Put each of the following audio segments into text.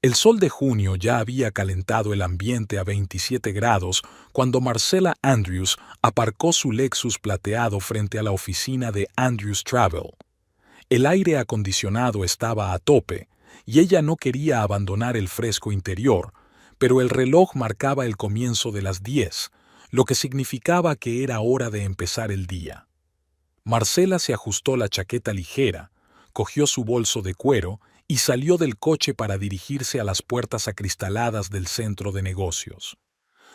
El sol de junio ya había calentado el ambiente a 27 grados cuando Marcella Andrews aparcó su Lexus plateado frente a la oficina de Andrews Travel. El aire acondicionado estaba a tope y ella no quería abandonar el fresco interior, pero el reloj marcaba el comienzo de las 10, lo que significaba que era hora de empezar el día. Marcella se ajustó la chaqueta ligera, cogió su bolso de cuero y salió del coche para dirigirse a las puertas acristaladas del centro de negocios.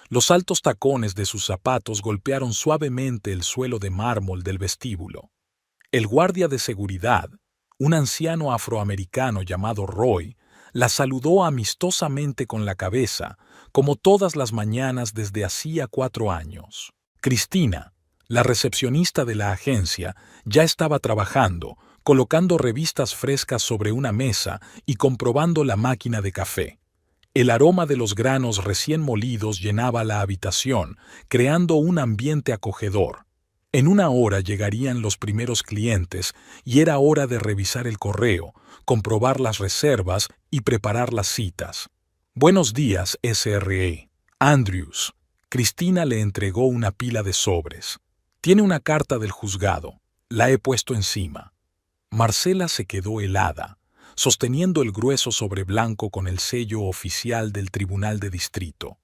Los altos tacones de sus zapatos golpearon suavemente el suelo de mármol del vestíbulo. El guardia de seguridad, un anciano afroamericano llamado Roy, la saludó amistosamente con la cabeza, como todas las mañanas desde hacía 4 años. Cristina, la recepcionista de la agencia, ya estaba trabajando, colocando revistas frescas sobre una mesa y comprobando la máquina de café. El aroma de los granos recién molidos llenaba la habitación, creando un ambiente acogedor. En 1 hora llegarían los primeros clientes y era hora de revisar el correo, comprobar las reservas y preparar las citas. Buenos días, SRE. Andrews. Cristina le entregó una pila de sobres. Tiene una carta del juzgado. La he puesto encima. Marcella se quedó helada, sosteniendo el grueso sobre blanco con el sello oficial del Tribunal de Distrito.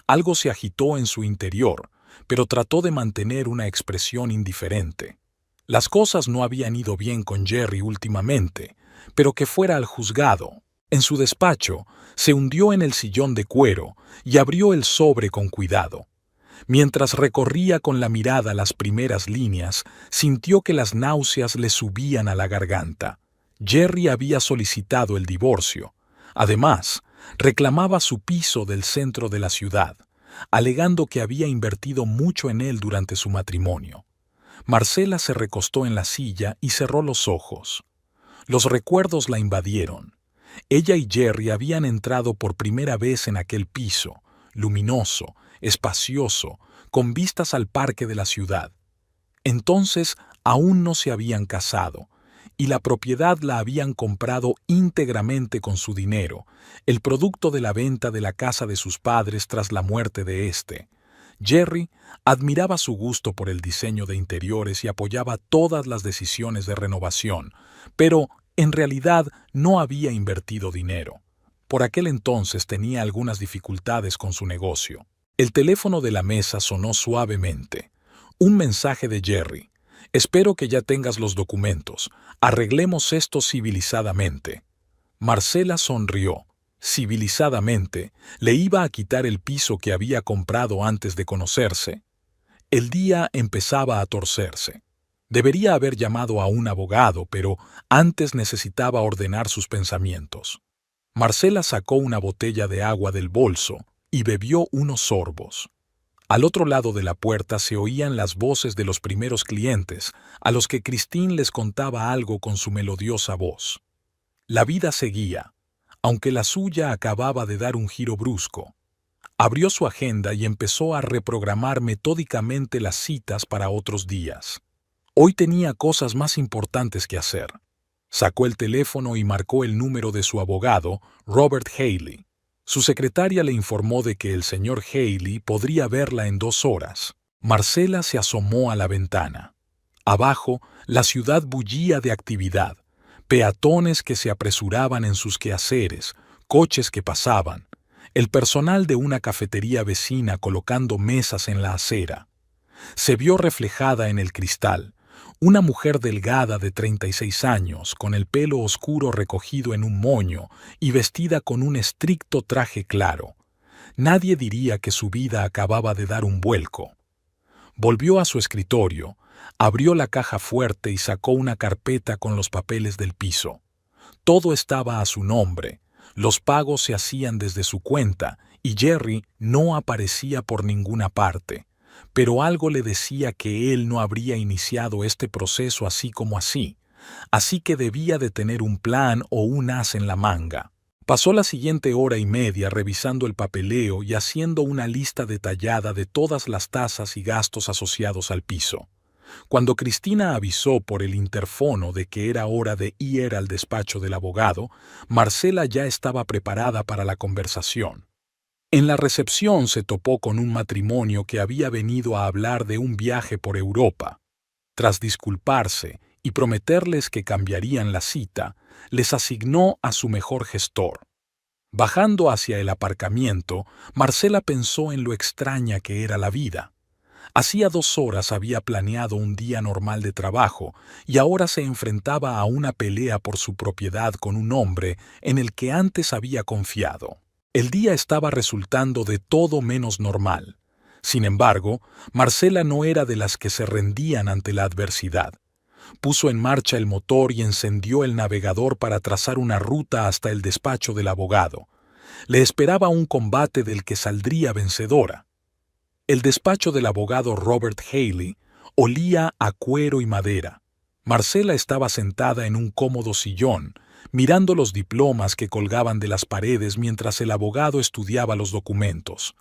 Algo se agitó en su interior, pero trató de mantener una expresión indiferente. Las cosas no habían ido bien con Jerry últimamente, pero que fuera al juzgado. En su despacho, se hundió en el sillón de cuero y abrió el sobre con cuidado. Mientras recorría con la mirada las primeras líneas, sintió que las náuseas le subían a la garganta. Jerry había solicitado el divorcio. Además, reclamaba su piso del centro de la ciudad, alegando que había invertido mucho en él durante su matrimonio. Marcella se recostó en la silla y cerró los ojos. Los recuerdos la invadieron. Ella y Jerry habían entrado por primera vez en aquel piso, luminoso, espacioso, con vistas al parque de la ciudad. Entonces aún no se habían casado, y la propiedad la habían comprado íntegramente con su dinero, el producto de la venta de la casa de sus padres tras la muerte de éste. Jerry admiraba su gusto por el diseño de interiores y apoyaba todas las decisiones de renovación, pero en realidad no había invertido dinero. Por aquel entonces tenía algunas dificultades con su negocio. El teléfono de la mesa sonó suavemente. Un mensaje de Jerry. Espero que ya tengas los documentos. Arreglemos esto civilizadamente. Marcella sonrió. Civilizadamente, ¿le iba a quitar el piso que había comprado antes de conocerse? El día empezaba a torcerse. Debería haber llamado a un abogado, pero antes necesitaba ordenar sus pensamientos. Marcella sacó una botella de agua del bolso y bebió unos sorbos. Al otro lado de la puerta se oían las voces de los primeros clientes, a los que Christine les contaba algo con su melodiosa voz. La vida seguía, aunque la suya acababa de dar un giro brusco. Abrió su agenda y empezó a reprogramar metódicamente las citas para otros días. Hoy tenía cosas más importantes que hacer. Sacó el teléfono y marcó el número de su abogado, Robert Haley. Su secretaria le informó de que el señor Haley podría verla en 2 horas. Marcella se asomó a la ventana. Abajo, la ciudad bullía de actividad. Peatones que se apresuraban en sus quehaceres, coches que pasaban, el personal de una cafetería vecina colocando mesas en la acera. Se vio reflejada en el cristal. Una mujer delgada de 36 años, con el pelo oscuro recogido en un moño y vestida con un estricto traje claro. Nadie diría que su vida acababa de dar un vuelco. Volvió a su escritorio, abrió la caja fuerte y sacó una carpeta con los papeles del piso. Todo estaba a su nombre, los pagos se hacían desde su cuenta y Jerry no aparecía por ninguna parte. Pero algo le decía que él no habría iniciado este proceso así como así que debía de tener un plan o un as en la manga. Pasó la siguiente 1 hora y media revisando el papeleo y haciendo una lista detallada de todas las tasas y gastos asociados al piso. Cuando Cristina avisó por el interfono de que era hora de ir al despacho del abogado, Marcela ya estaba preparada para la conversación. En la recepción se topó con un matrimonio que había venido a hablar de un viaje por Europa. Tras disculparse y prometerles que cambiarían la cita, les asignó a su mejor gestor. Bajando hacia el aparcamiento, Marcela pensó en lo extraña que era la vida. Hacía 2 horas había planeado un día normal de trabajo y ahora se enfrentaba a una pelea por su propiedad con un hombre en el que antes había confiado. El día estaba resultando de todo menos normal. Sin embargo, Marcela no era de las que se rendían ante la adversidad. Puso en marcha el motor y encendió el navegador para trazar una ruta hasta el despacho del abogado. Le esperaba un combate del que saldría vencedora. El despacho del abogado Robert Haley olía a cuero y madera. Marcela estaba sentada en un cómodo sillón, mirando los diplomas que colgaban de las paredes mientras el abogado estudiaba los documentos.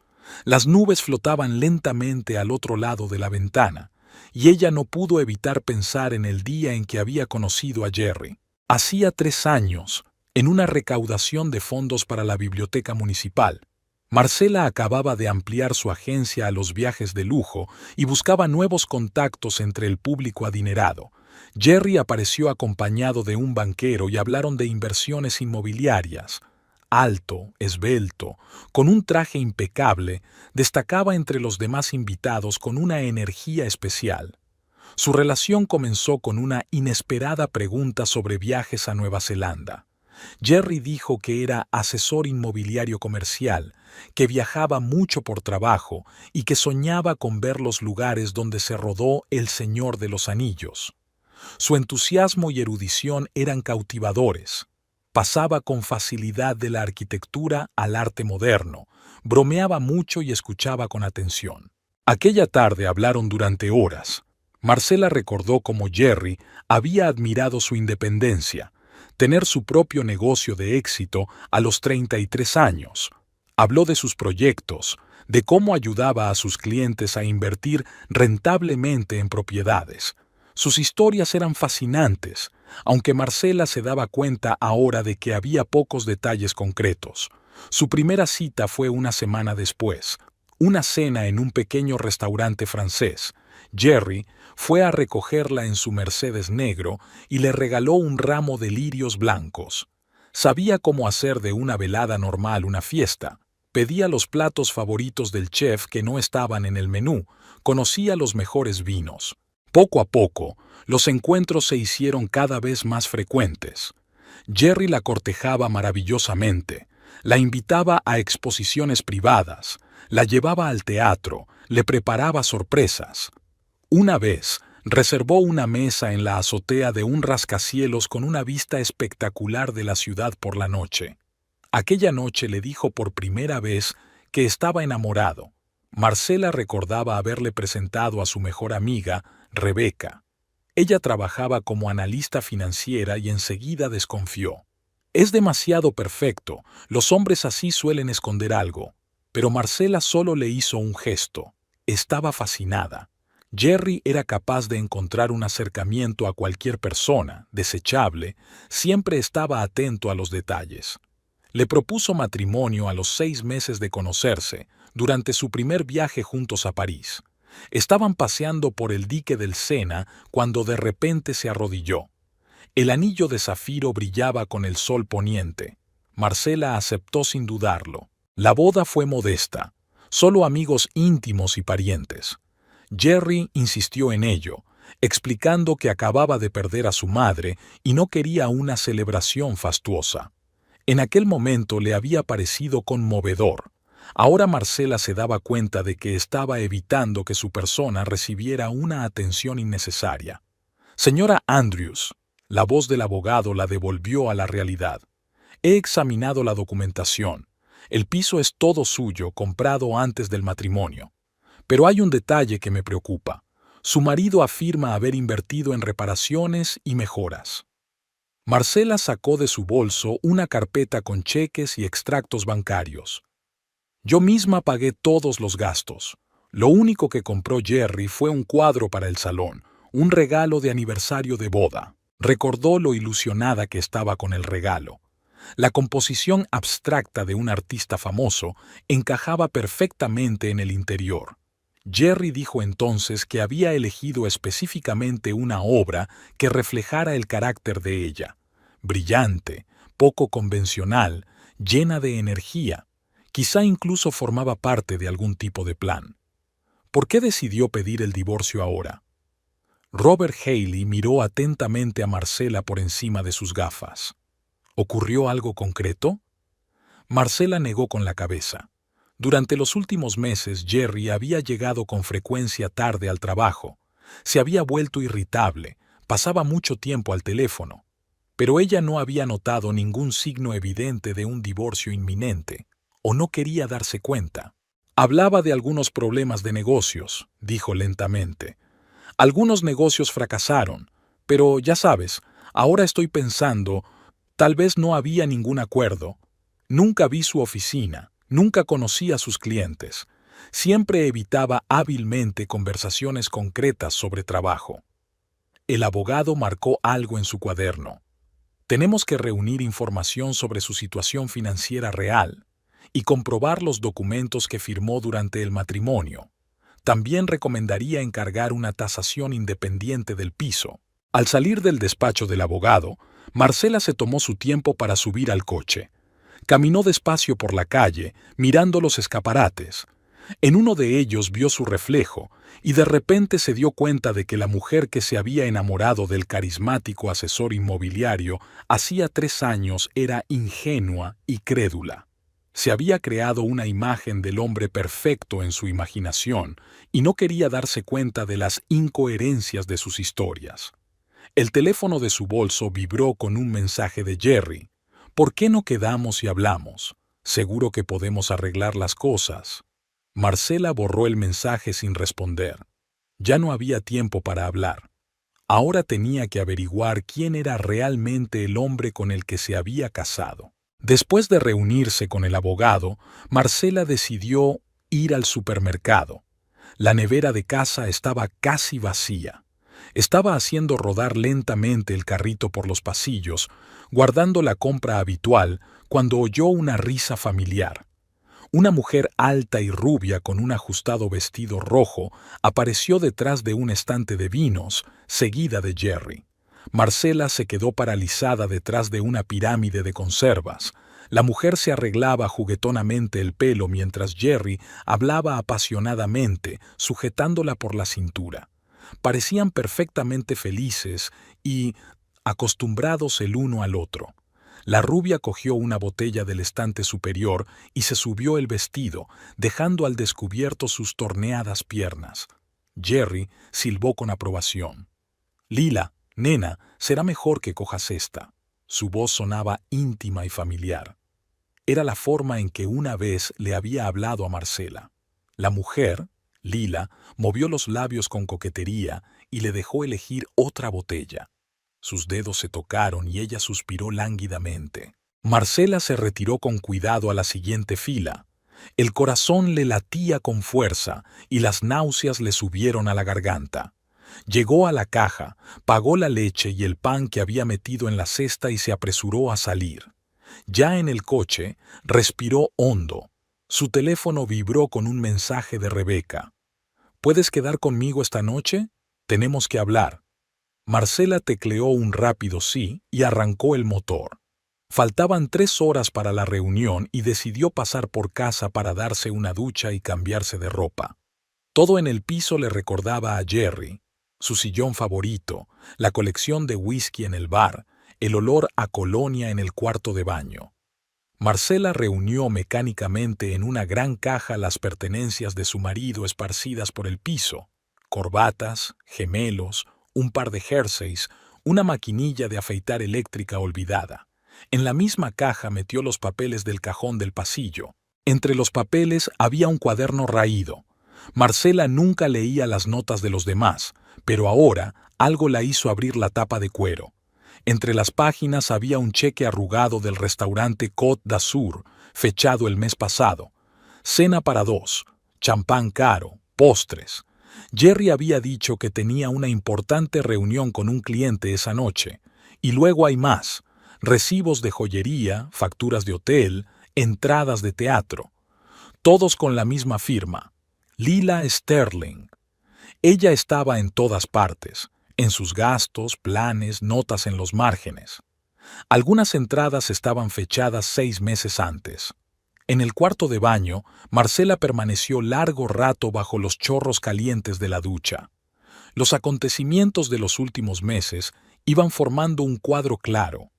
Las nubes flotaban lentamente al otro lado de la ventana, y ella no pudo evitar pensar en el día en que había conocido a Jerry. Hacía 3 años, en una recaudación de fondos para la biblioteca municipal. Marcela acababa de ampliar su agencia a los viajes de lujo y buscaba nuevos contactos entre el público adinerado. Jerry apareció acompañado de un banquero y hablaron de inversiones inmobiliarias. Alto, esbelto, con un traje impecable, destacaba entre los demás invitados con una energía especial. Su relación comenzó con una inesperada pregunta sobre viajes a Nueva Zelanda. Jerry dijo que era asesor inmobiliario comercial, que viajaba mucho por trabajo y que soñaba con ver los lugares donde se rodó El Señor de los Anillos. Su entusiasmo y erudición eran cautivadores. Pasaba con facilidad de la arquitectura al arte moderno, bromeaba mucho y escuchaba con atención. Aquella tarde hablaron durante horas. Marcela recordó cómo Jerry había admirado su independencia, tener su propio negocio de éxito a los 33 años. Habló de sus proyectos, de cómo ayudaba a sus clientes a invertir rentablemente en propiedades. Sus historias eran fascinantes, aunque Marcela se daba cuenta ahora de que había pocos detalles concretos. Su primera cita fue una semana después, una cena en un pequeño restaurante francés. Jerry fue a recogerla en su Mercedes negro y le regaló un ramo de lirios blancos. Sabía cómo hacer de una velada normal una fiesta. Pedía los platos favoritos del chef que no estaban en el menú, conocía los mejores vinos. Poco a poco, los encuentros se hicieron cada vez más frecuentes. Jerry la cortejaba maravillosamente, la invitaba a exposiciones privadas, la llevaba al teatro, le preparaba sorpresas. Una vez, reservó una mesa en la azotea de un rascacielos con una vista espectacular de la ciudad por la noche. Aquella noche le dijo por primera vez que estaba enamorado. Marcela recordaba haberle presentado a su mejor amiga, Rebeca. Ella trabajaba como analista financiera y enseguida desconfió. Es demasiado perfecto, los hombres así suelen esconder algo. Pero Marcela solo le hizo un gesto. Estaba fascinada. Jerry era capaz de encontrar un acercamiento a cualquier persona, desechable, siempre estaba atento a los detalles. Le propuso matrimonio a los 6 meses de conocerse, durante su primer viaje juntos a París. Estaban paseando por el dique del Sena cuando de repente se arrodilló. El anillo de zafiro brillaba con el sol poniente. Marcela aceptó sin dudarlo. La boda fue modesta, solo amigos íntimos y parientes. Jerry insistió en ello, explicando que acababa de perder a su madre y no quería una celebración fastuosa. En aquel momento le había parecido conmovedor. Ahora Marcela se daba cuenta de que estaba evitando que su persona recibiera una atención innecesaria. Señora Andrews, la voz del abogado la devolvió a la realidad. He examinado la documentación. El piso es todo suyo, comprado antes del matrimonio. Pero hay un detalle que me preocupa. Su marido afirma haber invertido en reparaciones y mejoras. Marcela sacó de su bolso una carpeta con cheques y extractos bancarios. Yo misma pagué todos los gastos. Lo único que compró Jerry fue un cuadro para el salón, Un regalo de aniversario de boda. Recordó lo ilusionada que estaba con el regalo. La composición abstracta de un artista famoso encajaba perfectamente en el interior. Jerry dijo entonces que había elegido específicamente una obra que reflejara el carácter de ella. Brillante, poco convencional, llena de energía. Quizá incluso formaba parte de algún tipo de plan. ¿Por qué decidió pedir el divorcio ahora? Robert Haley miró atentamente a Marcela por encima de sus gafas. ¿Ocurrió algo concreto? Marcela negó con la cabeza. Durante los últimos meses, Jerry había llegado con frecuencia tarde al trabajo. Se había vuelto irritable, pasaba mucho tiempo al teléfono. Pero ella no había notado ningún signo evidente de un divorcio inminente, o no quería darse cuenta. Hablaba de algunos problemas de negocios, dijo lentamente. Algunos negocios fracasaron, pero ya sabes, ahora estoy pensando, tal vez no había ningún acuerdo. Nunca vi su oficina, nunca conocí a sus clientes. Siempre evitaba hábilmente conversaciones concretas sobre trabajo. El abogado marcó algo en su cuaderno. Tenemos que reunir información sobre su situación financiera real y comprobar los documentos que firmó durante el matrimonio. También recomendaría encargar una tasación independiente del piso. Al salir del despacho del abogado, Marcela se tomó su tiempo para subir al coche. Caminó despacio por la calle, mirando los escaparates. En uno de ellos vio su reflejo y de repente se dio cuenta de que la mujer que se había enamorado del carismático asesor inmobiliario hacía 3 años era ingenua y crédula. Se había creado una imagen del hombre perfecto en su imaginación y no quería darse cuenta de las incoherencias de sus historias. El teléfono de su bolso vibró con un mensaje de Jerry. ¿Por qué no quedamos y hablamos? Seguro que podemos arreglar las cosas. Marcela borró el mensaje sin responder. Ya no había tiempo para hablar. Ahora tenía que averiguar quién era realmente el hombre con el que se había casado. Después de reunirse con el abogado, Marcela decidió ir al supermercado. La nevera de casa estaba casi vacía. Estaba haciendo rodar lentamente el carrito por los pasillos, guardando la compra habitual, cuando oyó una risa familiar. Una mujer alta y rubia con un ajustado vestido rojo apareció detrás de un estante de vinos, seguida de Jerry. Marcela se quedó paralizada detrás de una pirámide de conservas. La mujer se arreglaba juguetonamente el pelo mientras Jerry hablaba apasionadamente, sujetándola por la cintura. Parecían perfectamente felices y acostumbrados el uno al otro. La rubia cogió una botella del estante superior y se subió el vestido, dejando al descubierto sus torneadas piernas. Jerry silbó con aprobación. «Lila, nena, será mejor que cojas esta». Su voz sonaba íntima y familiar. Era la forma en que una vez le había hablado a Marcela. La mujer, Lila, movió los labios con coquetería y le dejó elegir otra botella. Sus dedos se tocaron y ella suspiró lánguidamente. Marcela se retiró con cuidado a la siguiente fila. El corazón le latía con fuerza y las náuseas le subieron a la garganta. Llegó a la caja, pagó la leche y el pan que había metido en la cesta y se apresuró a salir. Ya en el coche, respiró hondo. Su teléfono vibró con un mensaje de Rebeca. «¿Puedes quedar conmigo esta noche? Tenemos que hablar». Marcela tecleó un rápido sí y arrancó el motor. Faltaban 3 horas para la reunión y decidió pasar por casa para darse una ducha y cambiarse de ropa. Todo en el piso le recordaba a Jerry, su sillón favorito, la colección de whisky en el bar, el olor a colonia en el cuarto de baño. Marcela reunió mecánicamente en una gran caja las pertenencias de su marido esparcidas por el piso: corbatas, gemelos, un par de jerseys, una maquinilla de afeitar eléctrica olvidada. En la misma caja metió los papeles del cajón del pasillo. Entre los papeles había un cuaderno raído. Marcela nunca leía las notas de los demás, pero ahora algo la hizo abrir la tapa de cuero. Entre las páginas había un cheque arrugado del restaurante Côte d'Azur, fechado el mes pasado. Cena para 2, champán caro, postres. Jerry había dicho que tenía una importante reunión con un cliente esa noche, y luego hay más: recibos de joyería, facturas de hotel, entradas de teatro, todos con la misma firma, Lila Sterling. Ella estaba en todas partes, en sus gastos, planes, notas en los márgenes. Algunas entradas estaban fechadas 6 meses antes. En el cuarto de baño, Marcela permaneció largo rato bajo los chorros calientes de la ducha. Los acontecimientos de los últimos meses iban formando un cuadro claro: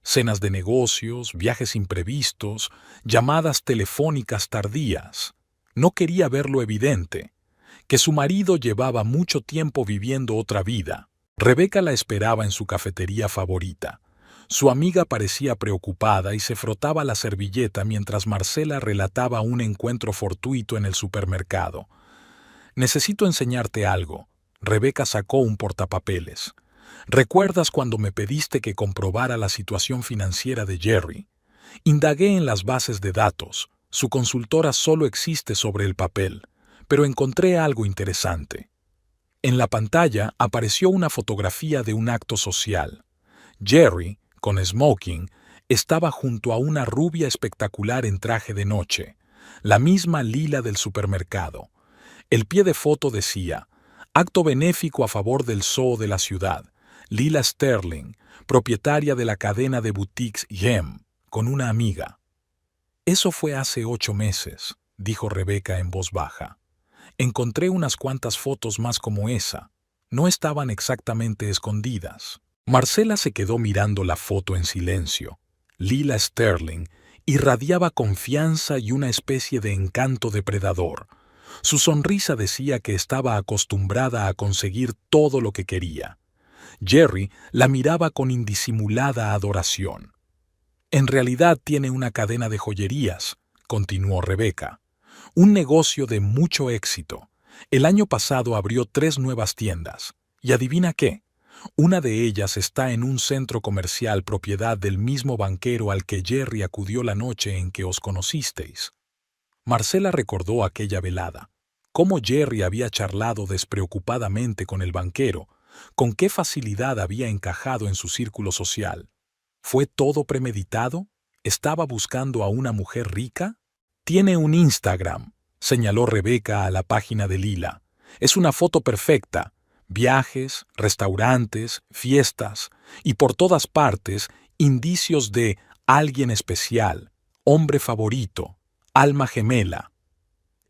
cenas de negocios, viajes imprevistos, llamadas telefónicas tardías. No quería ver lo evidente: que su marido llevaba mucho tiempo viviendo otra vida. Rebeca la esperaba en su cafetería favorita. Su amiga parecía preocupada y se frotaba la servilleta mientras Marcela relataba un encuentro fortuito en el supermercado. «Necesito enseñarte algo». Rebeca sacó un portapapeles. «¿Recuerdas cuando me pediste que comprobara la situación financiera de Jerry? Indagué en las bases de datos. Su consultora solo existe sobre el papel, pero encontré algo interesante». En la pantalla apareció una fotografía de un acto social. Jerry, con smoking, estaba junto a una rubia espectacular en traje de noche, la misma Lila del supermercado. El pie de foto decía: «Acto benéfico a favor del zoo de la ciudad. Lila Sterling, propietaria de la cadena de boutiques Gem, con una amiga». «Eso fue hace 8 meses», dijo Rebeca en voz baja. «Encontré unas cuantas fotos más como esa. No estaban exactamente escondidas». Marcela se quedó mirando la foto en silencio. Lila Sterling irradiaba confianza y una especie de encanto depredador. Su sonrisa decía que estaba acostumbrada a conseguir todo lo que quería. Jerry la miraba con indisimulada adoración. «En realidad tiene una cadena de joyerías», continuó Rebeca. «Un negocio de mucho éxito. El año pasado abrió 3 nuevas tiendas. ¿Y adivina qué? Una de ellas está en un centro comercial propiedad del mismo banquero al que Jerry acudió la noche en que os conocisteis». Marcela recordó aquella velada, cómo Jerry había charlado despreocupadamente con el banquero, con qué facilidad había encajado en su círculo social. ¿Fue todo premeditado? ¿Estaba buscando a una mujer rica? «Tiene un Instagram», señaló Rebeca a la página de Lila. «Es una foto perfecta. Viajes, restaurantes, fiestas, y por todas partes indicios de alguien especial, hombre favorito, alma gemela».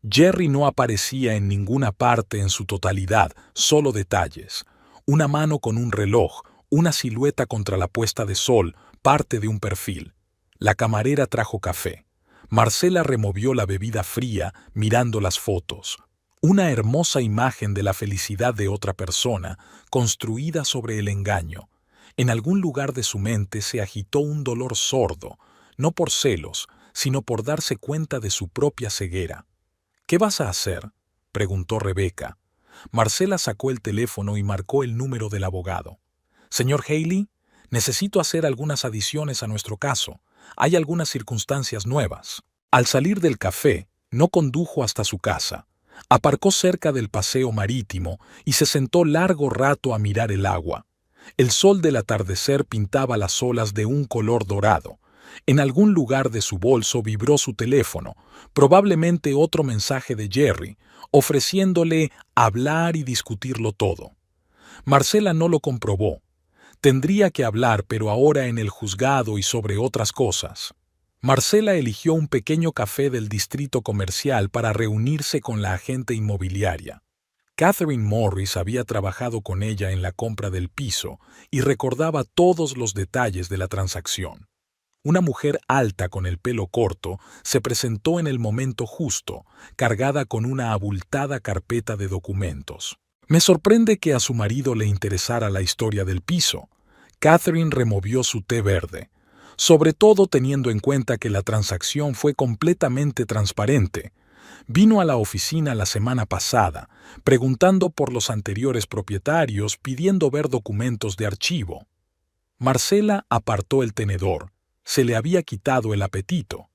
Jerry no aparecía en ninguna parte en su totalidad, solo detalles: una mano con un reloj, una silueta contra la puesta de sol, parte de un perfil. La camarera trajo café. Marcela removió la bebida fría mirando las fotos. Una hermosa imagen de la felicidad de otra persona, construida sobre el engaño. En algún lugar de su mente se agitó un dolor sordo, no por celos, sino por darse cuenta de su propia ceguera. «¿Qué vas a hacer?», preguntó Rebeca. Marcela sacó el teléfono y marcó el número del abogado. «Señor Haley, necesito hacer algunas adiciones a nuestro caso. Hay algunas circunstancias nuevas». Al salir del café, no condujo hasta su casa. Aparcó cerca del paseo marítimo y se sentó largo rato a mirar el agua. El sol del atardecer pintaba las olas de un color dorado. En algún lugar de su bolso vibró su teléfono, probablemente otro mensaje de Jerry, ofreciéndole hablar y discutirlo todo. Marcela no lo comprobó. Tendría que hablar, pero ahora en el juzgado y sobre otras cosas. Marcela eligió un pequeño café del distrito comercial para reunirse con la agente inmobiliaria. Catherine Morris había trabajado con ella en la compra del piso y recordaba todos los detalles de la transacción. Una mujer alta con el pelo corto se presentó en el momento justo, cargada con una abultada carpeta de documentos. «Me sorprende que a su marido le interesara la historia del piso». Catherine removió su té verde. «Sobre todo teniendo en cuenta que la transacción fue completamente transparente. Vino a la oficina la semana pasada, preguntando por los anteriores propietarios, pidiendo ver documentos de archivo». Marcela apartó el tenedor. Se le había quitado el apetito.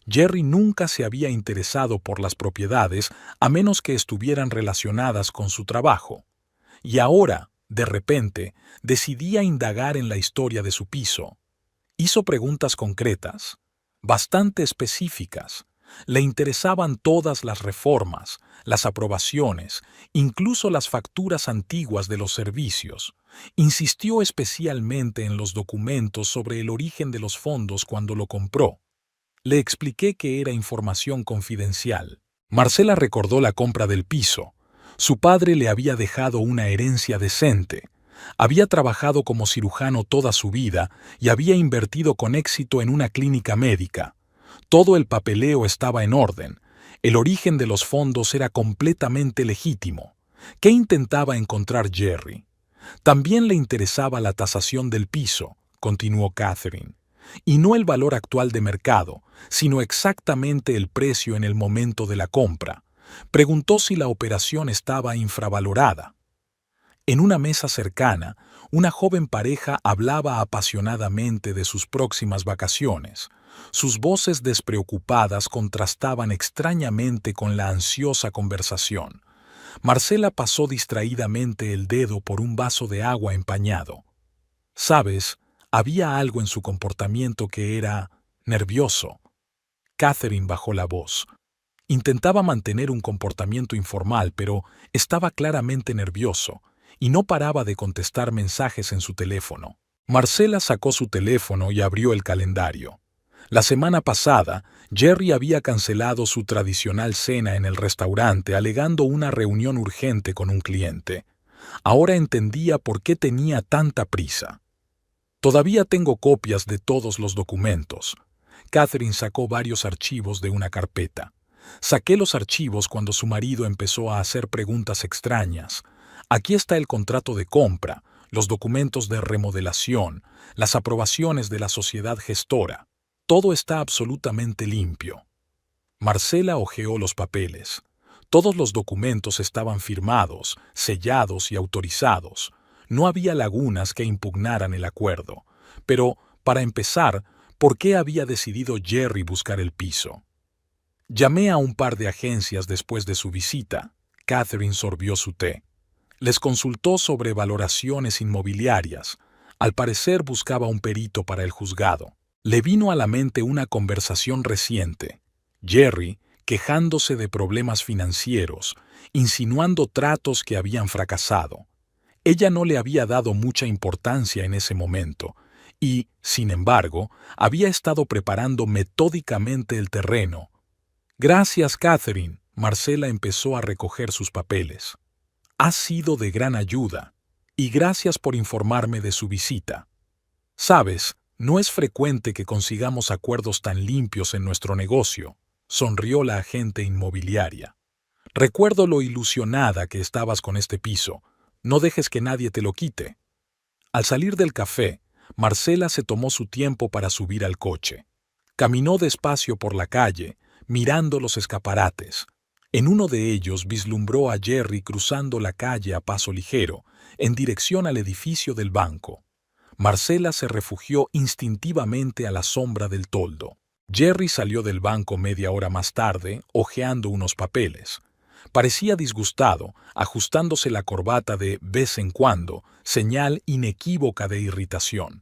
Jerry nunca se había interesado por las propiedades a menos que estuvieran relacionadas con su trabajo. Y ahora, de repente, decidía indagar en la historia de su piso. Hizo preguntas concretas, bastante específicas. Le interesaban todas las reformas, las aprobaciones, incluso las facturas antiguas de los servicios. Insistió especialmente en los documentos sobre el origen de los fondos cuando lo compró. Le expliqué que era información confidencial. Marcela recordó la compra del piso. Su padre le había dejado una herencia decente. Había trabajado como cirujano toda su vida y había invertido con éxito en una clínica médica. Todo el papeleo estaba en orden. El origen de los fondos era completamente legítimo. ¿Qué intentaba encontrar Jerry? También le interesaba la tasación del piso, continuó Catherine, y no el valor actual de mercado, sino exactamente el precio en el momento de la compra. Preguntó si la operación estaba infravalorada. En una mesa cercana, una joven pareja hablaba apasionadamente de sus próximas vacaciones. Sus voces despreocupadas contrastaban extrañamente con la ansiosa conversación. Marcela pasó distraídamente el dedo por un vaso de agua empañado. ¿Sabes? Había algo en su comportamiento que era nervioso. Catherine bajó la voz. Intentaba mantener un comportamiento informal, pero estaba claramente nervioso, y no paraba de contestar mensajes en su teléfono. Marcela sacó su teléfono y abrió el calendario. La semana pasada, Jerry había cancelado su tradicional cena en el restaurante alegando una reunión urgente con un cliente. Ahora entendía por qué tenía tanta prisa. Todavía tengo copias de todos los documentos. Catherine sacó varios archivos de una carpeta. Saqué los archivos cuando su marido empezó a hacer preguntas extrañas. Aquí está el contrato de compra, los documentos de remodelación, las aprobaciones de la sociedad gestora. Todo está absolutamente limpio. Marcela hojeó los papeles. Todos los documentos estaban firmados, sellados y autorizados. No había lagunas que impugnaran el acuerdo. Pero, para empezar, ¿por qué había decidido Jerry buscar el piso? Llamé a un par de agencias después de su visita. Catherine sorbió su té. Les consultó sobre valoraciones inmobiliarias. Al parecer buscaba un perito para el juzgado. Le vino a la mente una conversación reciente. Jerry, quejándose de problemas financieros, insinuando tratos que habían fracasado. Ella no le había dado mucha importancia en ese momento y, sin embargo, había estado preparando metódicamente el terreno. Gracias, Catherine. Marcela empezó a recoger sus papeles. Ha sido de gran ayuda, y gracias por informarme de su visita. Sabes, no es frecuente que consigamos acuerdos tan limpios en nuestro negocio, sonrió la agente inmobiliaria. Recuerdo lo ilusionada que estabas con este piso. No dejes que nadie te lo quite. Al salir del café, Marcela se tomó su tiempo para subir al coche. Caminó despacio por la calle, mirando los escaparates. En uno de ellos vislumbró a Jerry cruzando la calle a paso ligero, en dirección al edificio del banco. Marcela se refugió instintivamente a la sombra del toldo. Jerry salió del banco media hora más tarde, hojeando unos papeles. Parecía disgustado, ajustándose la corbata de vez en cuando, señal inequívoca de irritación.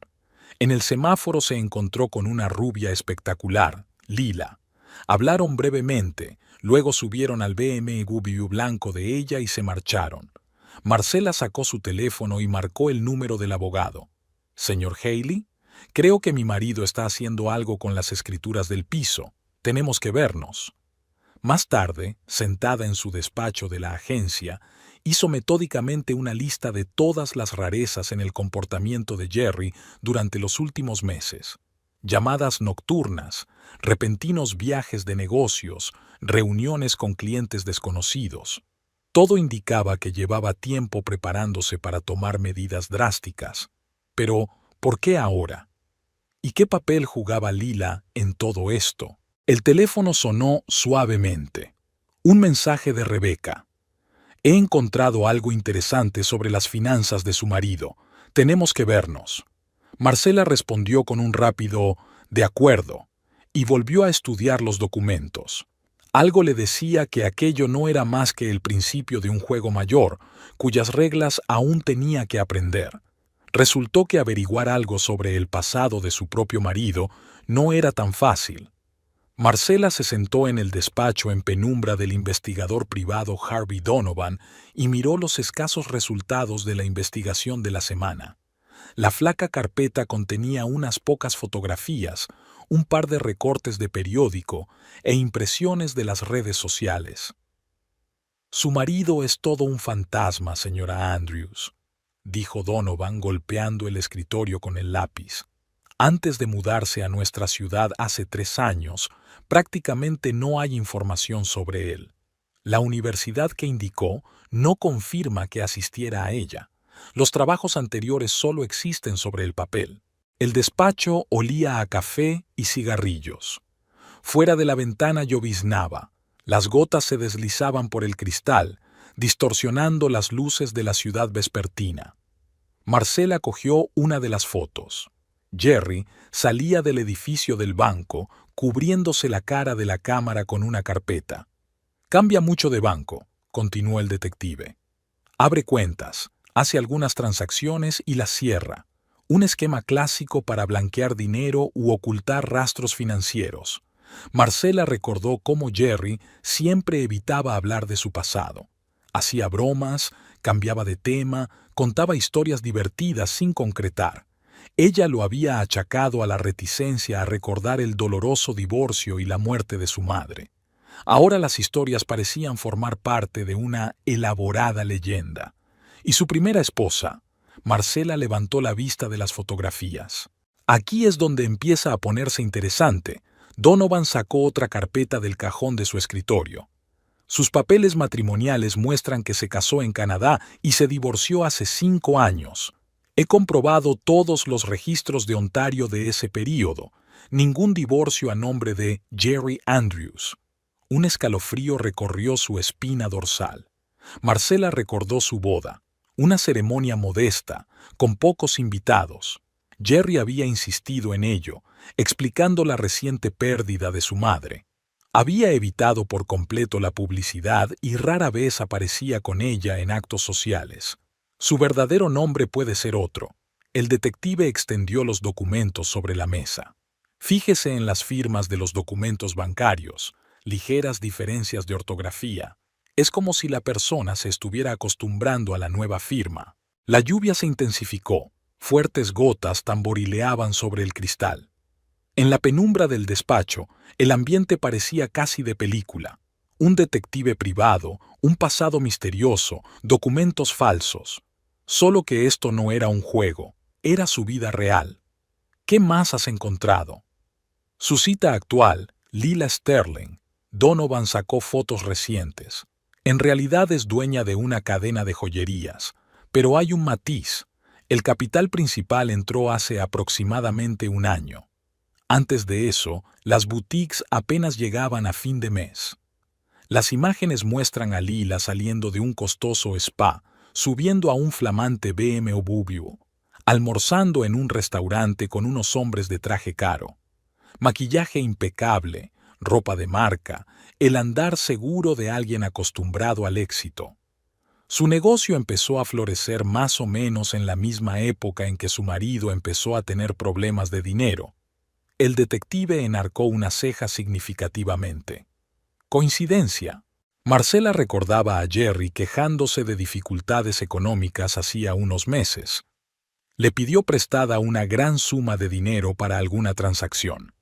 En el semáforo se encontró con una rubia espectacular, Lila. Hablaron brevemente, luego subieron al BMW blanco de ella y se marcharon. Marcela sacó su teléfono y marcó el número del abogado. «Señor Haley, creo que mi marido está haciendo algo con las escrituras del piso. Tenemos que vernos». Más tarde, sentada en su despacho de la agencia, hizo metódicamente una lista de todas las rarezas en el comportamiento de Jerry durante los últimos meses. Llamadas nocturnas, repentinos viajes de negocios, reuniones con clientes desconocidos. Todo indicaba que llevaba tiempo preparándose para tomar medidas drásticas. Pero, ¿por qué ahora? ¿Y qué papel jugaba Lila en todo esto? El teléfono sonó suavemente. Un mensaje de Rebeca. «He encontrado algo interesante sobre las finanzas de su marido. Tenemos que vernos». Marcela respondió con un rápido «de acuerdo». y volvió a estudiar los documentos. Algo le decía que aquello no era más que el principio de un juego mayor, cuyas reglas aún tenía que aprender. Resultó que averiguar algo sobre el pasado de su propio marido no era tan fácil. Marcela se sentó en el despacho en penumbra del investigador privado Harvey Donovan y miró los escasos resultados de la investigación de la semana. La flaca carpeta contenía unas pocas fotografías, un par de recortes de periódico e impresiones de las redes sociales. «Su marido es todo un fantasma, señora Andrews», dijo Donovan golpeando el escritorio con el lápiz. «Antes de mudarse a nuestra ciudad hace 3 años, prácticamente no hay información sobre él. La universidad que indicó no confirma que asistiera a ella. Los trabajos anteriores solo existen sobre el papel. El despacho olía a café y cigarrillos. Fuera de la ventana lloviznaba. Las gotas se deslizaban por el cristal, distorsionando las luces de la ciudad vespertina. Marcela cogió una de las fotos. Jerry salía del edificio del banco, cubriéndose la cara de la cámara con una carpeta. «Cambia mucho de banco», continuó el detective. «Abre cuentas, hace algunas transacciones y las cierra. Un esquema clásico para blanquear dinero u ocultar rastros financieros». Marcela recordó cómo Jerry siempre evitaba hablar de su pasado. Hacía bromas, cambiaba de tema, contaba historias divertidas sin concretar. Ella lo había achacado a la reticencia a recordar el doloroso divorcio y la muerte de su madre. Ahora las historias parecían formar parte de una elaborada leyenda. Y su primera esposa, Marcela levantó la vista de las fotografías. Aquí es donde empieza a ponerse interesante. Donovan sacó otra carpeta del cajón de su escritorio. Sus papeles matrimoniales muestran que se casó en Canadá y se divorció hace 5 años. He comprobado todos los registros de Ontario de ese período. Ningún divorcio a nombre de Jerry Andrews. Un escalofrío recorrió su espina dorsal. Marcela recordó su boda, una ceremonia modesta, con pocos invitados. Jerry había insistido en ello, explicando la reciente pérdida de su madre. Había evitado por completo la publicidad y rara vez aparecía con ella en actos sociales. Su verdadero nombre puede ser otro. El detective extendió los documentos sobre la mesa. Fíjese en las firmas de los documentos bancarios, ligeras diferencias de ortografía. Es como si la persona se estuviera acostumbrando a la nueva firma. La lluvia se intensificó. Fuertes gotas tamborileaban sobre el cristal. En la penumbra del despacho, el ambiente parecía casi de película. Un detective privado, un pasado misterioso, documentos falsos. Solo que esto no era un juego, era su vida real. ¿Qué más has encontrado? Su cita actual, Lila Sterling. Donovan sacó fotos recientes. En realidad es dueña de una cadena de joyerías, pero hay un matiz. El capital principal entró hace aproximadamente 1 año. Antes de eso, las boutiques apenas llegaban a fin de mes. Las imágenes muestran a Lila saliendo de un costoso spa, subiendo a un flamante BMW, almorzando en un restaurante con unos hombres de traje caro. Maquillaje impecable, ropa de marca, el andar seguro de alguien acostumbrado al éxito. Su negocio empezó a florecer más o menos en la misma época en que su marido empezó a tener problemas de dinero. El detective enarcó una ceja significativamente. ¿Coincidencia? Marcela recordaba a Jerry quejándose de dificultades económicas hacía unos meses. Le pidió prestada una gran suma de dinero para alguna transacción.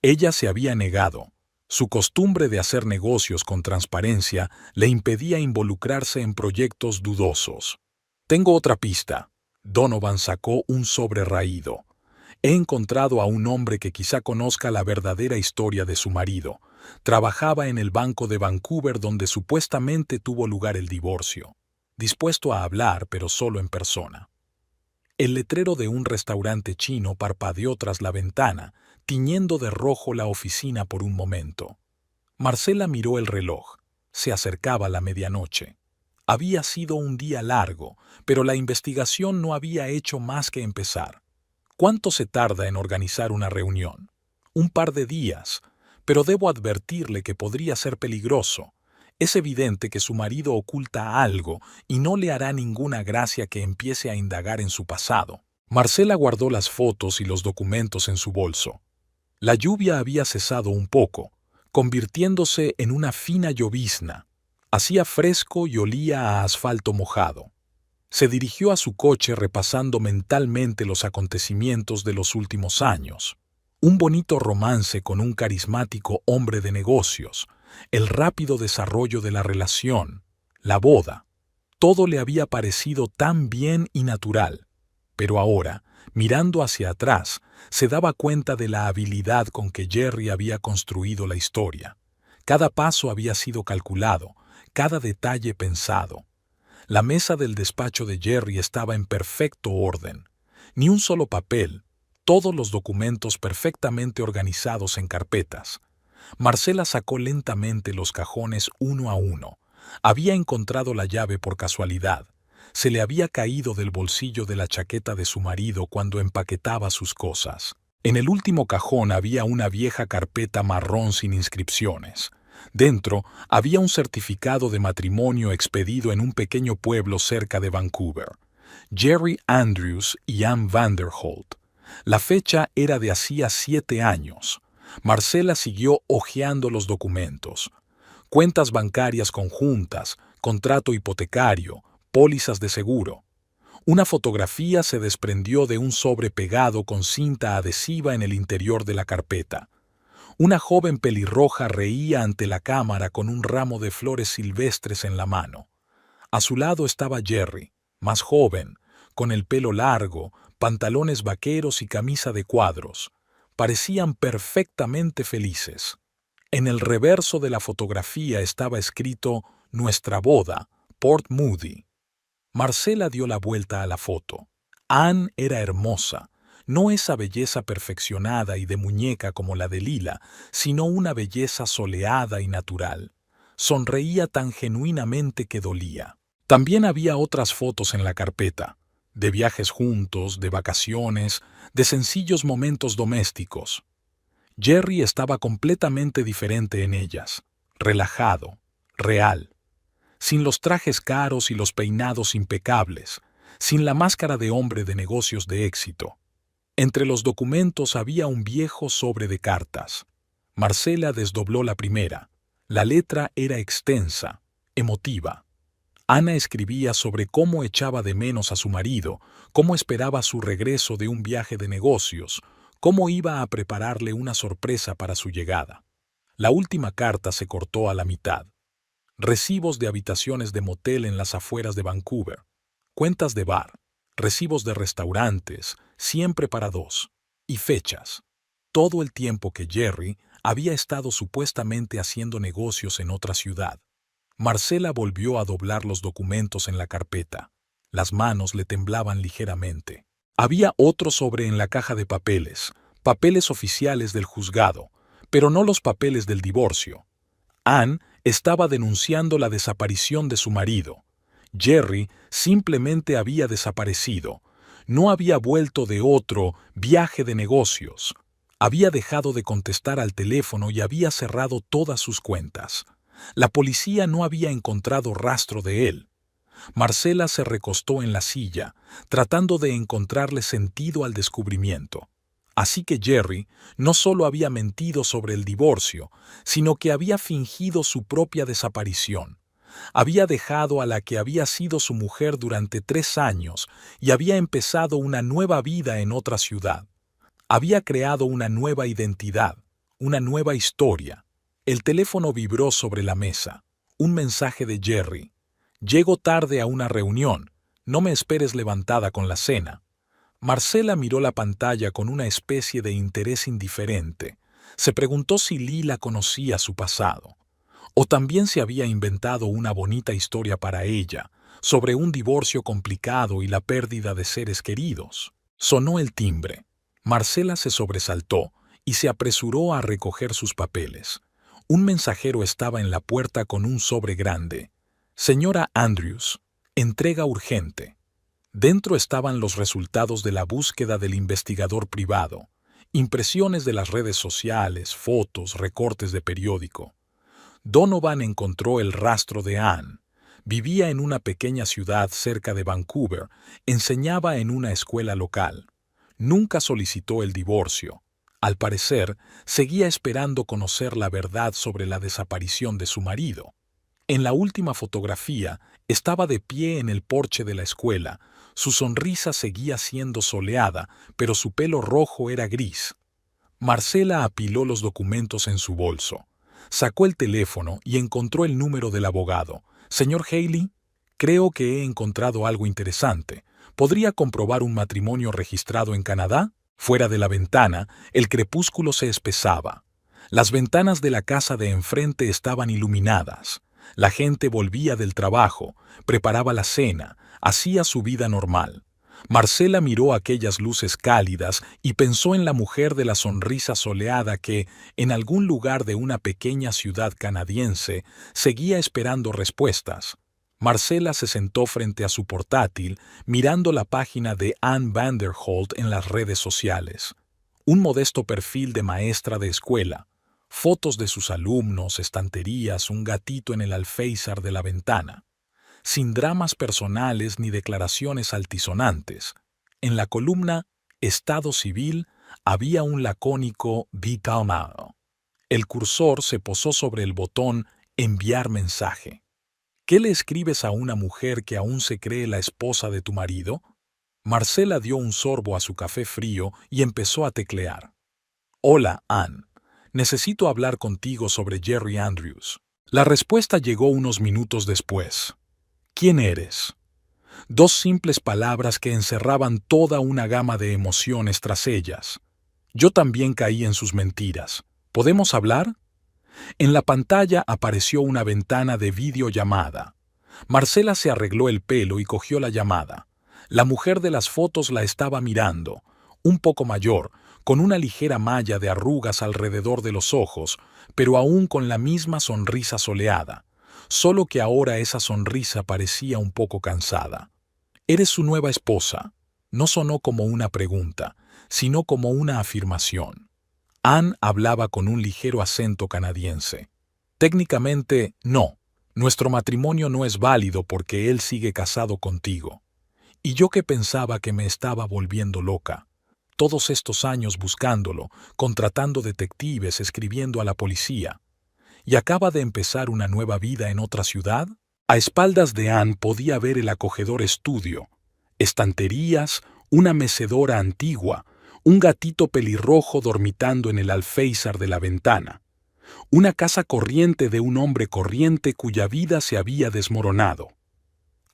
Ella se había negado. Su costumbre de hacer negocios con transparencia le impedía involucrarse en proyectos dudosos. «Tengo otra pista». Donovan sacó un sobre raído. «He encontrado a un hombre que quizá conozca la verdadera historia de su marido. Trabajaba en el Banco de Vancouver donde supuestamente tuvo lugar el divorcio. Dispuesto a hablar, pero solo en persona». El letrero de un restaurante chino parpadeó tras la ventana, tiñendo de rojo la oficina por un momento. Marcela miró el reloj. Se acercaba la medianoche. Había sido un día largo, pero la investigación no había hecho más que empezar. ¿Cuánto se tarda en organizar una reunión? Un par de días, pero debo advertirle que podría ser peligroso. Es evidente que su marido oculta algo y no le hará ninguna gracia que empiece a indagar en su pasado. Marcela guardó las fotos y los documentos en su bolso. La lluvia había cesado un poco, convirtiéndose en una fina llovizna. Hacía fresco y olía a asfalto mojado. Se dirigió a su coche repasando mentalmente los acontecimientos de los últimos años. Un bonito romance con un carismático hombre de negocios, el rápido desarrollo de la relación, la boda. Todo le había parecido tan bien y natural. Pero ahora, mirando hacia atrás, se daba cuenta de la habilidad con que Jerry había construido la historia. Cada paso había sido calculado, cada detalle pensado. La mesa del despacho de Jerry estaba en perfecto orden. Ni un solo papel, todos los documentos perfectamente organizados en carpetas. Marcela sacó lentamente los cajones uno a uno. Había encontrado la llave por casualidad. Se le había caído del bolsillo de la chaqueta de su marido cuando empaquetaba sus cosas. En el último cajón había una vieja carpeta marrón sin inscripciones. Dentro había un certificado de matrimonio expedido en un pequeño pueblo cerca de Vancouver. Jerry Andrews y Ann Vanderholt. La fecha era de hacía 7 años. Marcela siguió hojeando los documentos. Cuentas bancarias conjuntas, contrato hipotecario, pólizas de seguro. Una fotografía se desprendió de un sobre pegado con cinta adhesiva en el interior de la carpeta. Una joven pelirroja reía ante la cámara con un ramo de flores silvestres en la mano. A su lado estaba Jerry, más joven, con el pelo largo, pantalones vaqueros y camisa de cuadros. Parecían perfectamente felices. En el reverso de la fotografía estaba escrito «Nuestra boda, Port Moody». Marcela dio la vuelta a la foto. Ann era hermosa. No esa belleza perfeccionada y de muñeca como la de Lila, sino una belleza soleada y natural. Sonreía tan genuinamente que dolía. También había otras fotos en la carpeta, de viajes juntos, de vacaciones, de sencillos momentos domésticos. Jerry estaba completamente diferente en ellas, relajado, real, sin los trajes caros y los peinados impecables, sin la máscara de hombre de negocios de éxito. Entre los documentos había un viejo sobre de cartas. Marcela desdobló la primera. La letra era extensa, emotiva. Ana escribía sobre cómo echaba de menos a su marido, cómo esperaba su regreso de un viaje de negocios, cómo iba a prepararle una sorpresa para su llegada. La última carta se cortó a la mitad. Recibos de habitaciones de motel en las afueras de Vancouver, cuentas de bar, recibos de restaurantes, siempre para 2, y fechas. Todo el tiempo que Jerry había estado supuestamente haciendo negocios en otra ciudad. Marcela volvió a doblar los documentos en la carpeta. Las manos le temblaban ligeramente. Había otro sobre en la caja de papeles, papeles oficiales del juzgado, pero no los papeles del divorcio. Ann estaba denunciando la desaparición de su marido. Jerry simplemente había desaparecido. No había vuelto de otro viaje de negocios. Había dejado de contestar al teléfono y había cerrado todas sus cuentas. La policía no había encontrado rastro de él. Marcela se recostó en la silla, tratando de encontrarle sentido al descubrimiento. Así que Jerry no solo había mentido sobre el divorcio, sino que había fingido su propia desaparición. Había dejado a la que había sido su mujer durante 3 años y había empezado una nueva vida en otra ciudad. Había creado una nueva identidad, una nueva historia. El teléfono vibró sobre la mesa. Un mensaje de Jerry. «Llego tarde a una reunión. No me esperes levantada con la cena». Marcela miró la pantalla con una especie de interés indiferente. Se preguntó si Lila conocía su pasado. O también se había inventado una bonita historia para ella, sobre un divorcio complicado y la pérdida de seres queridos. Sonó el timbre. Marcela se sobresaltó y se apresuró a recoger sus papeles. Un mensajero estaba en la puerta con un sobre grande. «Señora Andrews, entrega urgente». Dentro estaban los resultados de la búsqueda del investigador privado Impresiones de las redes sociales, fotos, recortes de periódico. Donovan encontró el rastro de Anne. Vivía en una pequeña ciudad cerca de Vancouver, enseñaba en una escuela local. Nunca solicitó el divorcio. Al parecer, seguía esperando conocer la verdad sobre la desaparición de su marido. En la última fotografía, estaba de pie en el porche de la escuela. Su sonrisa seguía siendo soleada, pero su pelo rojo era gris. Marcela apiló los documentos en su bolso. Sacó el teléfono y encontró el número del abogado. «Señor Haley, creo que he encontrado algo interesante. ¿Podría comprobar un matrimonio registrado en Canadá?» Fuera de la ventana, el crepúsculo se espesaba. Las ventanas de la casa de enfrente estaban iluminadas. La gente volvía del trabajo, preparaba la cena, hacía su vida normal. Marcela miró aquellas luces cálidas y pensó en la mujer de la sonrisa soleada que, en algún lugar de una pequeña ciudad canadiense, seguía esperando respuestas. Marcela se sentó frente a su portátil, mirando la página de Anne Vanderholt en las redes sociales. Un modesto perfil de maestra de escuela, fotos de sus alumnos, estanterías, un gatito en el alféizar de la ventana. Sin dramas personales ni declaraciones altisonantes. En la columna Estado Civil había un lacónico «Be calmado». El cursor se posó sobre el botón «Enviar mensaje». ¿Qué le escribes a una mujer que aún se cree la esposa de tu marido? Marcela dio un sorbo a su café frío y empezó a teclear. «Hola, Anne. Necesito hablar contigo sobre Jerry Andrews». La respuesta llegó unos minutos después. «¿Quién eres?». Dos simples palabras que encerraban toda una gama de emociones tras ellas. Yo también caí en sus mentiras. ¿Podemos hablar? En la pantalla apareció una ventana de videollamada. Marcela se arregló el pelo y cogió la llamada. La mujer de las fotos la estaba mirando, un poco mayor, con una ligera malla de arrugas alrededor de los ojos, pero aún con la misma sonrisa soleada. Solo que ahora esa sonrisa parecía un poco cansada. «¿Eres su nueva esposa?». No sonó como una pregunta, sino como una afirmación. Anne hablaba con un ligero acento canadiense. «Técnicamente, no. Nuestro matrimonio no es válido porque él sigue casado contigo. Y yo que pensaba que me estaba volviendo loca. Todos estos años buscándolo, contratando detectives, escribiendo a la policía. ¿Y acaba de empezar una nueva vida en otra ciudad?». A espaldas de Anne podía ver el acogedor estudio, estanterías, una mecedora antigua, un gatito pelirrojo dormitando en el alféizar de la ventana. Una casa corriente de un hombre corriente cuya vida se había desmoronado.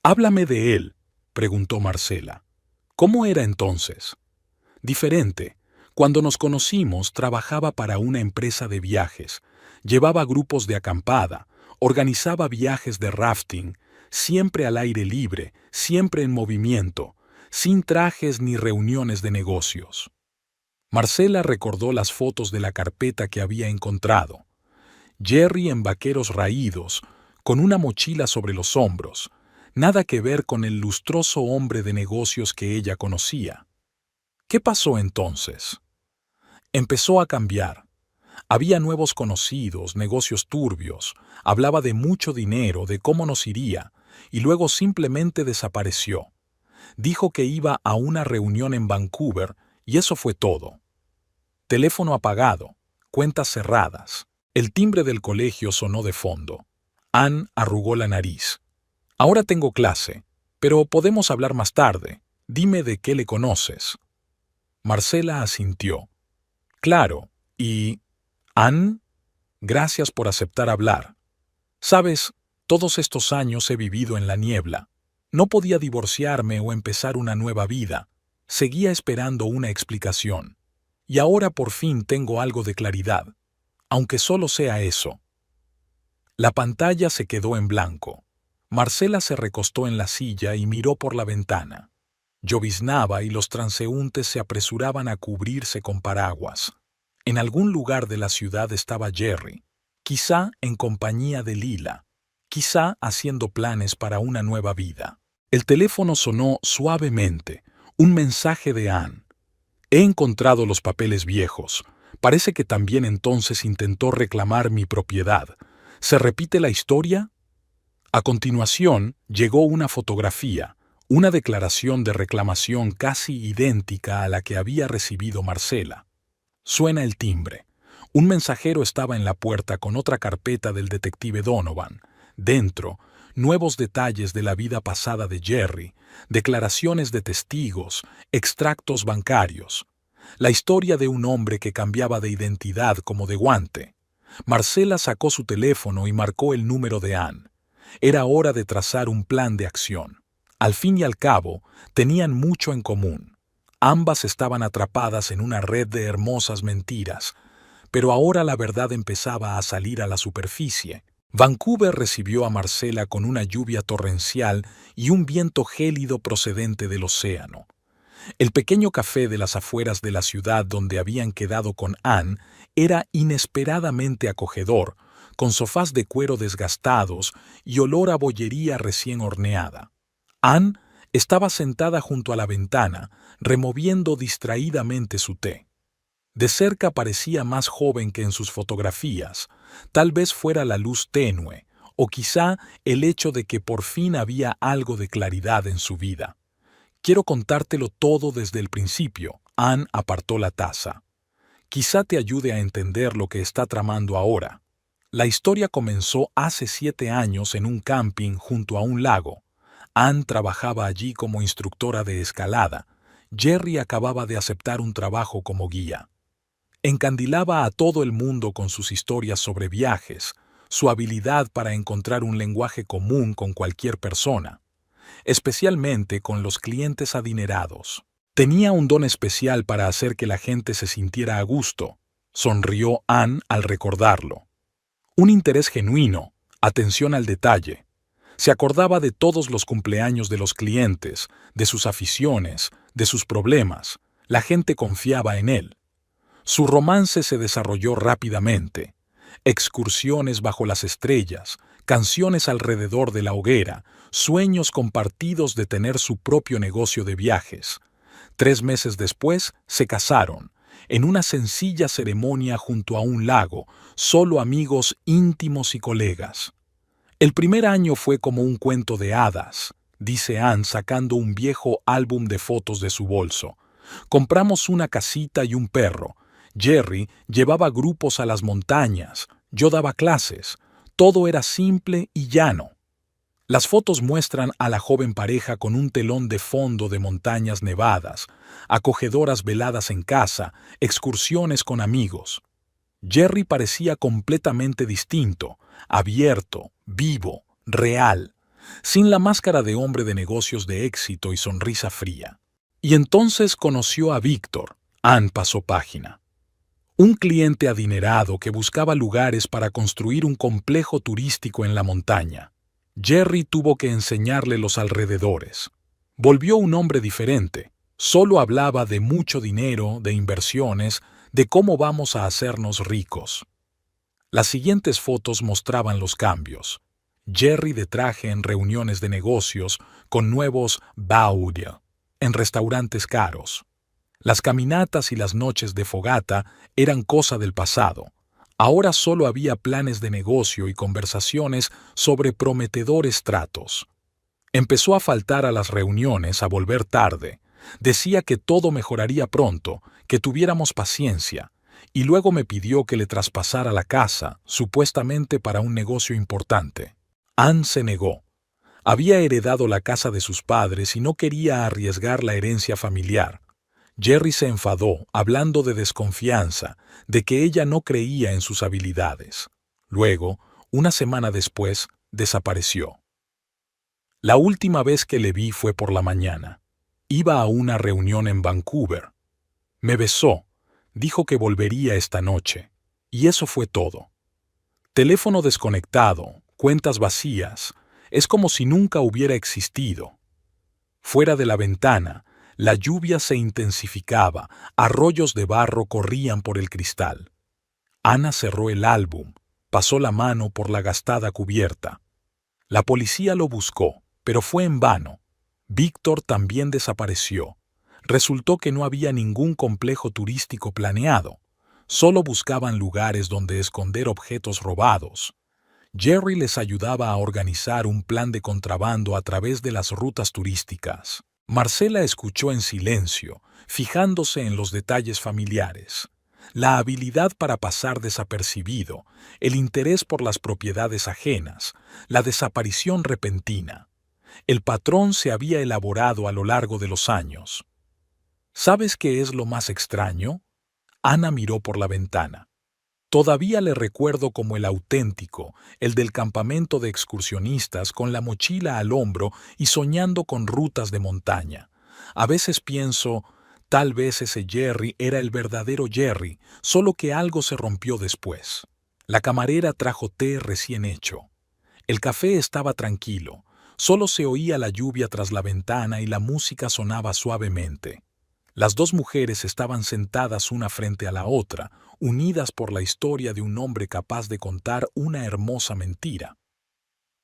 «Háblame de él», preguntó Marcela. «¿Cómo era entonces?». «Diferente. Cuando nos conocimos, trabajaba para una empresa de viajes. Llevaba grupos de acampada, organizaba viajes de rafting, siempre al aire libre, siempre en movimiento, sin trajes ni reuniones de negocios». Marcela recordó las fotos de la carpeta que había encontrado. Jerry en vaqueros raídos, con una mochila sobre los hombros, nada que ver con el lustroso hombre de negocios que ella conocía. ¿Qué pasó entonces? Empezó a cambiar. Había nuevos conocidos, negocios turbios, hablaba de mucho dinero, de cómo nos iría, y luego simplemente desapareció. Dijo que iba a una reunión en Vancouver y eso fue todo. Teléfono apagado, cuentas cerradas. El timbre del colegio sonó de fondo. Anne arrugó la nariz. «Ahora tengo clase, pero podemos hablar más tarde. Dime de qué le conoces». Marcela asintió. «Claro, y... Anne, gracias por aceptar hablar. Sabes, todos estos años he vivido en la niebla. No podía divorciarme o empezar una nueva vida. Seguía esperando una explicación. Y ahora por fin tengo algo de claridad, aunque solo sea eso». La pantalla se quedó en blanco. Marcela se recostó en la silla y miró por la ventana. Lloviznaba y los transeúntes se apresuraban a cubrirse con paraguas. En algún lugar de la ciudad estaba Jerry, quizá en compañía de Lila, quizá haciendo planes para una nueva vida. El teléfono sonó suavemente, un mensaje de Anne. He encontrado los papeles viejos. Parece que también entonces intentó reclamar mi propiedad. ¿Se repite la historia? A continuación, llegó una fotografía, una declaración de reclamación casi idéntica a la que había recibido Marcela. Suena el timbre. Un mensajero estaba en la puerta con otra carpeta del detective Donovan. Dentro, nuevos detalles de la vida pasada de Jerry, declaraciones de testigos, extractos bancarios. La historia de un hombre que cambiaba de identidad como de guante. Marcela sacó su teléfono y marcó el número de Ann. Era hora de trazar un plan de acción. Al fin y al cabo, tenían mucho en común. Ambas estaban atrapadas en una red de hermosas mentiras, pero ahora la verdad empezaba a salir a la superficie. Vancouver recibió a Marcela con una lluvia torrencial y un viento gélido procedente del océano. El pequeño café de las afueras de la ciudad donde habían quedado con Ann era inesperadamente acogedor, con sofás de cuero desgastados y olor a bollería recién horneada. Ann estaba sentada junto a la ventana, removiendo distraídamente su té. De cerca parecía más joven que en sus fotografías. Tal vez fuera la luz tenue, o quizá el hecho de que por fin había algo de claridad en su vida. Quiero contártelo todo desde el principio. Ann apartó la taza. Quizá te ayude a entender lo que está tramando ahora. La historia comenzó hace 7 años en un camping junto a un lago. Ann trabajaba allí como instructora de escalada. Jerry acababa de aceptar un trabajo como guía. Encandilaba a todo el mundo con sus historias sobre viajes, su habilidad para encontrar un lenguaje común con cualquier persona, especialmente con los clientes adinerados. Tenía un don especial para hacer que la gente se sintiera a gusto. Sonrió Ann al recordarlo. Un interés genuino, atención al detalle. Se acordaba de todos los cumpleaños de los clientes, de sus aficiones, de sus problemas. La gente confiaba en él. Su romance se desarrolló rápidamente. Excursiones bajo las estrellas, canciones alrededor de la hoguera, sueños compartidos de tener su propio negocio de viajes. 3 meses después se casaron, en una sencilla ceremonia junto a un lago, solo amigos íntimos y colegas. El primer año fue como un cuento de hadas, dice Ann sacando un viejo álbum de fotos de su bolso. Compramos una casita y un perro. Jerry llevaba grupos a las montañas, yo daba clases. Todo era simple y llano. Las fotos muestran a la joven pareja con un telón de fondo de montañas nevadas, acogedoras veladas en casa, excursiones con amigos. Jerry parecía completamente distinto, abierto, vivo, real, sin la máscara de hombre de negocios de éxito y sonrisa fría. Y entonces conoció a Víctor. Ann pasó página. Un cliente adinerado que buscaba lugares para construir un complejo turístico en la montaña. Jerry tuvo que enseñarle los alrededores. Volvió un hombre diferente. Solo hablaba de mucho dinero, de inversiones, de cómo vamos a hacernos ricos. Las siguientes fotos mostraban los cambios. Jerry de traje en reuniones de negocios con nuevos baudio, en restaurantes caros. Las caminatas y las noches de fogata eran cosa del pasado. Ahora solo había planes de negocio y conversaciones sobre prometedores tratos. Empezó a faltar a las reuniones, a volver tarde. Decía que todo mejoraría pronto, que tuviéramos paciencia, y luego me pidió que le traspasara la casa, supuestamente para un negocio importante. Ann se negó. Había heredado la casa de sus padres y no quería arriesgar la herencia familiar. Jerry se enfadó, hablando de desconfianza, de que ella no creía en sus habilidades. Luego, una semana después, desapareció. La última vez que le vi fue por la mañana. Iba a una reunión en Vancouver. Me besó, dijo que volvería esta noche, y eso fue todo. Teléfono desconectado, cuentas vacías, es como si nunca hubiera existido. Fuera de la ventana, la lluvia se intensificaba, arroyos de barro corrían por el cristal. Ana cerró el álbum, pasó la mano por la gastada cubierta. La policía lo buscó, pero fue en vano. Víctor también desapareció. Resultó que no había ningún complejo turístico planeado. Solo buscaban lugares donde esconder objetos robados. Jerry les ayudaba a organizar un plan de contrabando a través de las rutas turísticas. Marcela escuchó en silencio, fijándose en los detalles familiares. La habilidad para pasar desapercibido, el interés por las propiedades ajenas, la desaparición repentina. El patrón se había elaborado a lo largo de los años. ¿Sabes qué es lo más extraño? Ana miró por la ventana. Todavía le recuerdo como el auténtico, el del campamento de excursionistas con la mochila al hombro y soñando con rutas de montaña. A veces pienso, tal vez ese Jerry era el verdadero Jerry, solo que algo se rompió después. La camarera trajo té recién hecho. El café estaba tranquilo, solo se oía la lluvia tras la ventana y la música sonaba suavemente. Las dos mujeres estaban sentadas una frente a la otra, unidas por la historia de un hombre capaz de contar una hermosa mentira.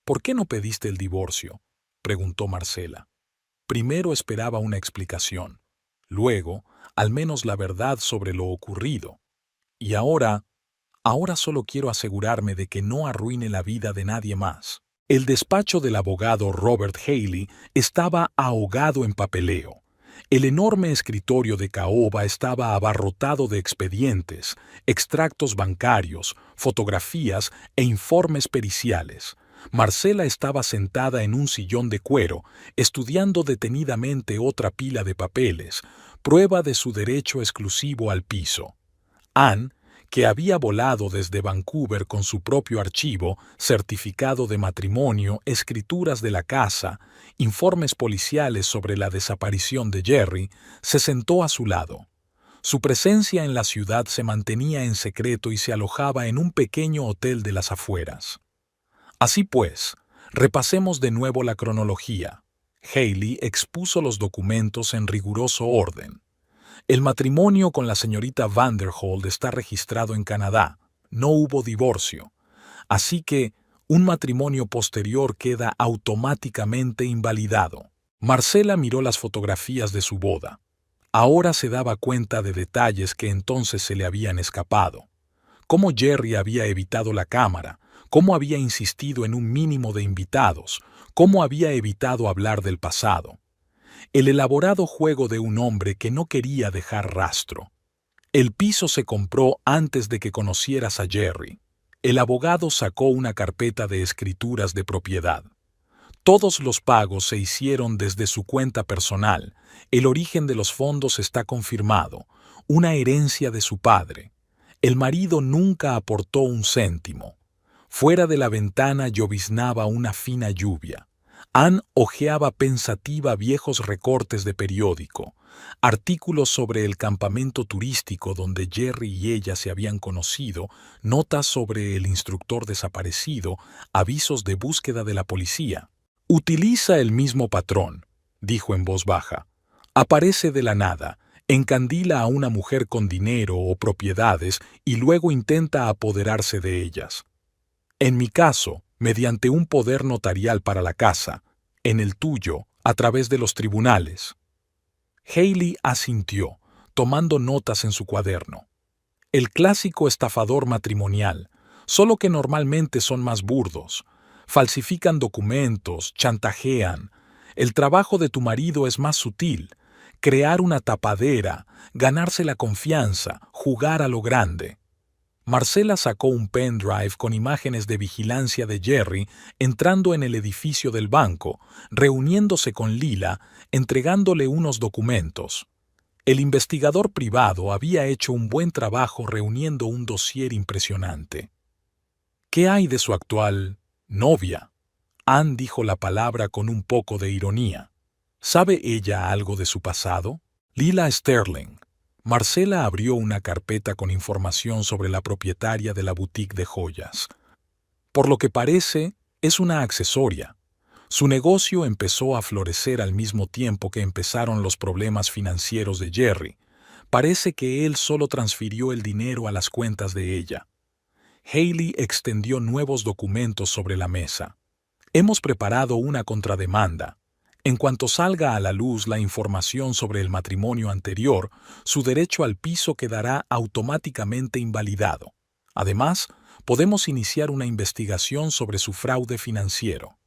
¿Por qué no pediste el divorcio?, preguntó Marcela. Primero esperaba una explicación, luego, al menos la verdad sobre lo ocurrido. Y ahora solo quiero asegurarme de que no arruine la vida de nadie más. El despacho del abogado Robert Haley estaba ahogado en papeleo. El enorme escritorio de caoba estaba abarrotado de expedientes, extractos bancarios, fotografías e informes periciales. Marcela estaba sentada en un sillón de cuero, estudiando detenidamente otra pila de papeles, prueba de su derecho exclusivo al piso. Anne, que había volado desde Vancouver con su propio archivo, certificado de matrimonio, escrituras de la casa, informes policiales sobre la desaparición de Jerry, se sentó a su lado. Su presencia en la ciudad se mantenía en secreto y se alojaba en un pequeño hotel de las afueras. Así pues, repasemos de nuevo la cronología. Haley expuso los documentos en riguroso orden. El matrimonio con la señorita Vanderhold está registrado en Canadá. No hubo divorcio. Así que un matrimonio posterior queda automáticamente invalidado. Marcela miró las fotografías de su boda. Ahora se daba cuenta de detalles que entonces se le habían escapado. Cómo Jerry había evitado la cámara, cómo había insistido en un mínimo de invitados, cómo había evitado hablar del pasado. El elaborado juego de un hombre que no quería dejar rastro. El piso se compró antes de que conocieras a Jerry. El abogado sacó una carpeta de escrituras de propiedad. Todos los pagos se hicieron desde su cuenta personal. El origen de los fondos está confirmado. Una herencia de su padre. El marido nunca aportó un céntimo. Fuera de la ventana lloviznaba una fina lluvia. Anne hojeaba pensativa viejos recortes de periódico, artículos sobre el campamento turístico donde Jerry y ella se habían conocido, notas sobre el instructor desaparecido, avisos de búsqueda de la policía. «Utiliza el mismo patrón», dijo en voz baja. «Aparece de la nada, encandila a una mujer con dinero o propiedades y luego intenta apoderarse de ellas. En mi caso, mediante un poder notarial para la casa, en el tuyo, a través de los tribunales». Haley asintió, tomando notas en su cuaderno. El clásico estafador matrimonial, solo que normalmente son más burdos. Falsifican documentos, chantajean. El trabajo de tu marido es más sutil. Crear una tapadera, ganarse la confianza, jugar a lo grande. Marcela sacó un pendrive con imágenes de vigilancia de Jerry entrando en el edificio del banco, reuniéndose con Lila, entregándole unos documentos. El investigador privado había hecho un buen trabajo reuniendo un dossier impresionante. ¿Qué hay de su actual novia? Anne dijo la palabra con un poco de ironía. ¿Sabe ella algo de su pasado? Lila Sterling. Marcela abrió una carpeta con información sobre la propietaria de la boutique de joyas. Por lo que parece, es una accesoria. Su negocio empezó a florecer al mismo tiempo que empezaron los problemas financieros de Jerry. Parece que él solo transfirió el dinero a las cuentas de ella. Haley extendió nuevos documentos sobre la mesa. Hemos preparado una contrademanda. En cuanto salga a la luz la información sobre el matrimonio anterior, su derecho al piso quedará automáticamente invalidado. Además, podemos iniciar una investigación sobre su fraude financiero.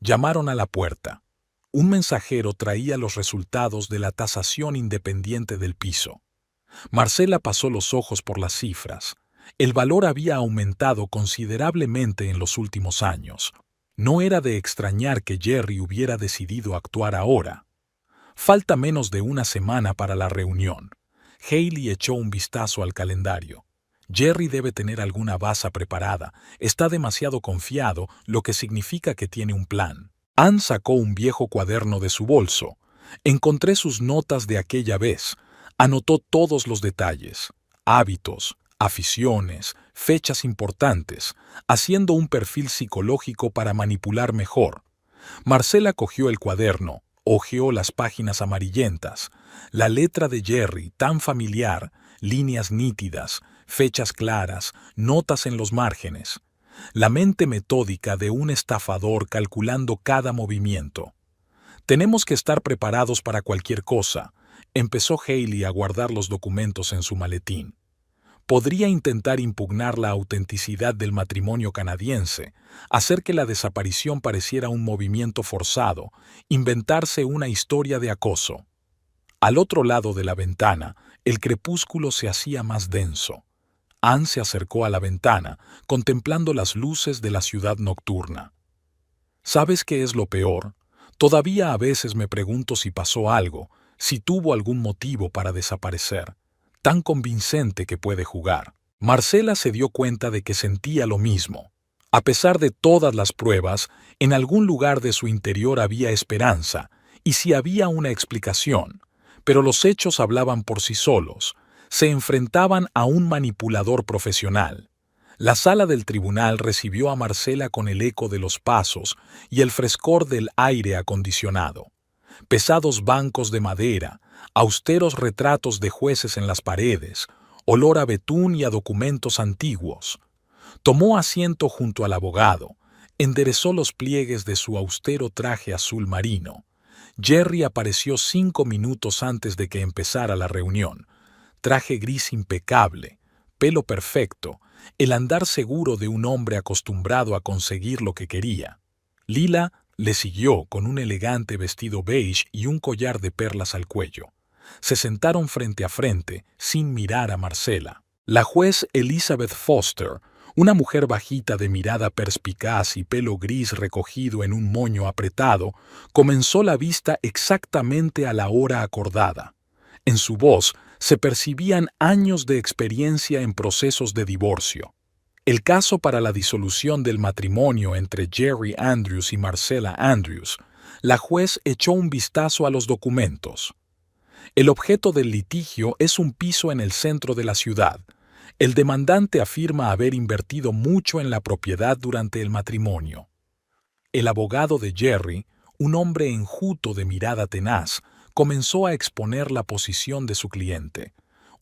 Llamaron a la puerta. Un mensajero traía los resultados de la tasación independiente del piso. Marcela pasó los ojos por las cifras. El valor había aumentado considerablemente en los últimos años. No era de extrañar que Jerry hubiera decidido actuar ahora. Falta menos de una semana para la reunión. Hailey echó un vistazo al calendario. Jerry debe tener alguna baza preparada. Está demasiado confiado, lo que significa que tiene un plan. Ann sacó un viejo cuaderno de su bolso. Encontré sus notas de aquella vez. Anotó todos los detalles, hábitos, aficiones, fechas importantes, haciendo un perfil psicológico para manipular mejor. Marcela cogió el cuaderno, hojeó las páginas amarillentas, la letra de Jerry, tan familiar, líneas nítidas, fechas claras, notas en los márgenes. La mente metódica de un estafador calculando cada movimiento. Tenemos que estar preparados para cualquier cosa. Empezó Hailey a guardar los documentos en su maletín. Podría intentar impugnar la autenticidad del matrimonio canadiense, hacer que la desaparición pareciera un movimiento forzado, inventarse una historia de acoso. Al otro lado de la ventana, el crepúsculo se hacía más denso. Ann se acercó a la ventana, contemplando las luces de la ciudad nocturna. ¿Sabes qué es lo peor? Todavía a veces me pregunto si pasó algo, si tuvo algún motivo para desaparecer. Tan convincente que puede jugar. Marcela se dio cuenta de que sentía lo mismo. A pesar de todas las pruebas, en algún lugar de su interior había esperanza, y si había una explicación. Pero los hechos hablaban por sí solos. Se enfrentaban a un manipulador profesional. La sala del tribunal recibió a Marcela con el eco de los pasos y el frescor del aire acondicionado. Pesados bancos de madera, austeros retratos de jueces en las paredes, olor a betún y a documentos antiguos. Tomó asiento junto al abogado, enderezó los pliegues de su austero traje azul marino. Jerry apareció 5 minutos antes de que empezara la reunión. Traje gris impecable, pelo perfecto, el andar seguro de un hombre acostumbrado a conseguir lo que quería. Lila le siguió con un elegante vestido beige y un collar de perlas al cuello. Se sentaron frente a frente, sin mirar a Marcela. La juez Elizabeth Foster, una mujer bajita de mirada perspicaz y pelo gris recogido en un moño apretado, comenzó la vista exactamente a la hora acordada. En su voz se percibían años de experiencia en procesos de divorcio. El caso para la disolución del matrimonio entre Jerry Andrews y Marcela Andrews, la juez echó un vistazo a los documentos. El objeto del litigio es un piso en el centro de la ciudad. El demandante afirma haber invertido mucho en la propiedad durante el matrimonio. El abogado de Jerry, un hombre enjuto de mirada tenaz, comenzó a exponer la posición de su cliente.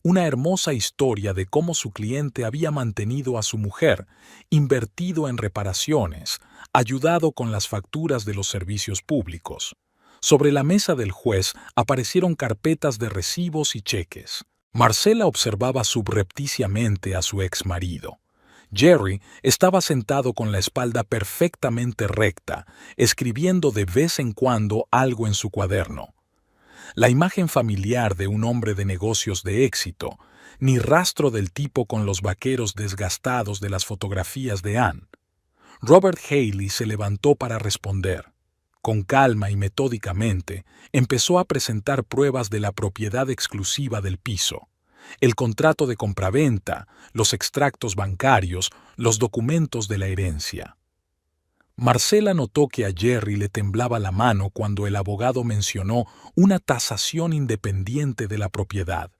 Una hermosa historia de cómo su cliente había mantenido a su mujer, invertido en reparaciones, ayudado con las facturas de los servicios públicos. Sobre la mesa del juez aparecieron carpetas de recibos y cheques. Marcela observaba subrepticiamente a su exmarido. Jerry estaba sentado con la espalda perfectamente recta, escribiendo de vez en cuando algo en su cuaderno. La imagen familiar de un hombre de negocios de éxito, ni rastro del tipo con los vaqueros desgastados de las fotografías de Ann. Robert Hailey se levantó para responder. Con calma y metódicamente, empezó a presentar pruebas de la propiedad exclusiva del piso. El contrato de compraventa, los extractos bancarios, los documentos de la herencia. Marcela notó que a Jerry le temblaba la mano cuando el abogado mencionó una tasación independiente de la propiedad.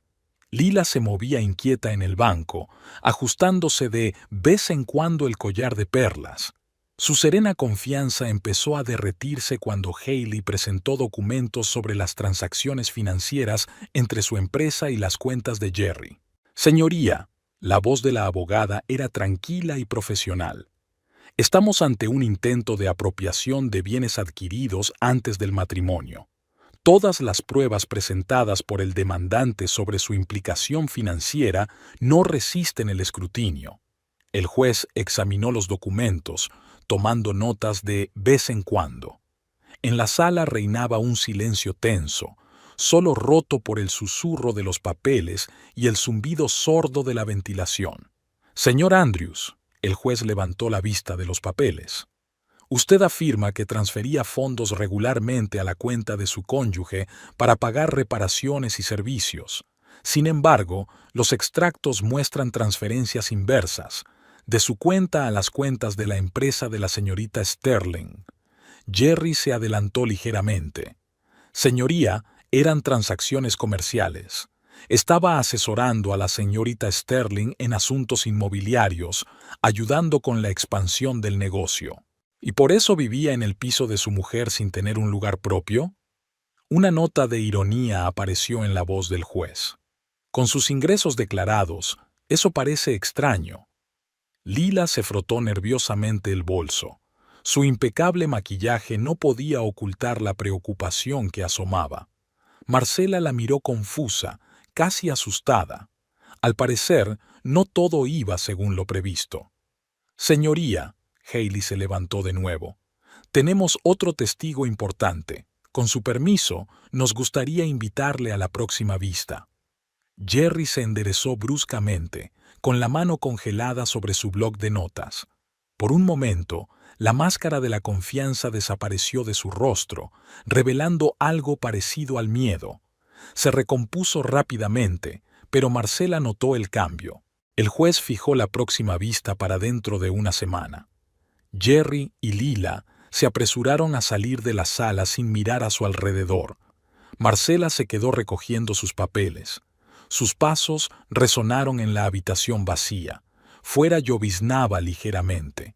Lila se movía inquieta en el banco, ajustándose de vez en cuando el collar de perlas. Su serena confianza empezó a derretirse cuando Hailey presentó documentos sobre las transacciones financieras entre su empresa y las cuentas de Jerry. Señoría, la voz de la abogada era tranquila y profesional. Estamos ante un intento de apropiación de bienes adquiridos antes del matrimonio. Todas las pruebas presentadas por el demandante sobre su implicación financiera no resisten el escrutinio. El juez examinó los documentos, tomando notas de vez en cuando. En la sala reinaba un silencio tenso, solo roto por el susurro de los papeles y el zumbido sordo de la ventilación. Señor Andrews, el juez levantó la vista de los papeles. Usted afirma que transfería fondos regularmente a la cuenta de su cónyuge para pagar reparaciones y servicios. Sin embargo, los extractos muestran transferencias inversas, de su cuenta a las cuentas de la empresa de la señorita Sterling. Jerry se adelantó ligeramente. Señoría, eran transacciones comerciales. Estaba asesorando a la señorita Sterling en asuntos inmobiliarios, ayudando con la expansión del negocio. ¿Y por eso vivía en el piso de su mujer sin tener un lugar propio? Una nota de ironía apareció en la voz del juez. Con sus ingresos declarados, eso parece extraño. Lila se frotó nerviosamente el bolso. Su impecable maquillaje no podía ocultar la preocupación que asomaba. Marcela la miró confusa, casi asustada. Al parecer, no todo iba según lo previsto. Señoría, Haley se levantó de nuevo. Tenemos otro testigo importante. Con su permiso, nos gustaría invitarle a la próxima vista. Jerry se enderezó bruscamente, con la mano congelada sobre su bloc de notas. Por un momento, la máscara de la confianza desapareció de su rostro, revelando algo parecido al miedo. Se recompuso rápidamente, pero Marcela notó el cambio. El juez fijó la próxima vista para dentro de una semana. Jerry y Lila se apresuraron a salir de la sala sin mirar a su alrededor. Marcela se quedó recogiendo sus papeles. Sus pasos resonaron en la habitación vacía. Fuera lloviznaba ligeramente.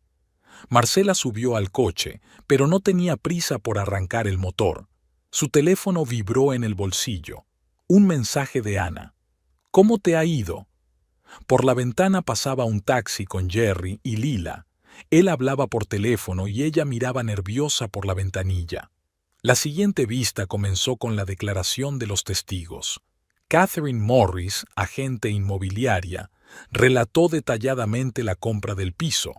Marcela subió al coche, pero no tenía prisa por arrancar el motor. Su teléfono vibró en el bolsillo. Un mensaje de Ana. ¿Cómo te ha ido? Por la ventana pasaba un taxi con Jerry y Lila. Él hablaba por teléfono y ella miraba nerviosa por la ventanilla. La siguiente vista comenzó con la declaración de los testigos. Catherine Morris, agente inmobiliaria, relató detalladamente la compra del piso.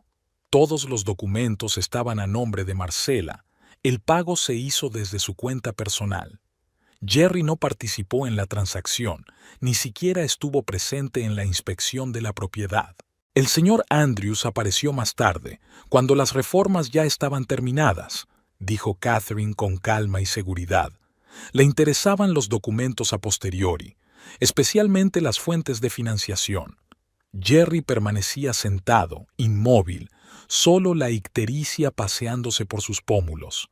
Todos los documentos estaban a nombre de Marcela. El pago se hizo desde su cuenta personal. Jerry no participó en la transacción, ni siquiera estuvo presente en la inspección de la propiedad. El señor Andrews apareció más tarde, cuando las reformas ya estaban terminadas, dijo Catherine con calma y seguridad. Le interesaban los documentos a posteriori, especialmente las fuentes de financiación. Jerry permanecía sentado, inmóvil, solo la ictericia paseándose por sus pómulos.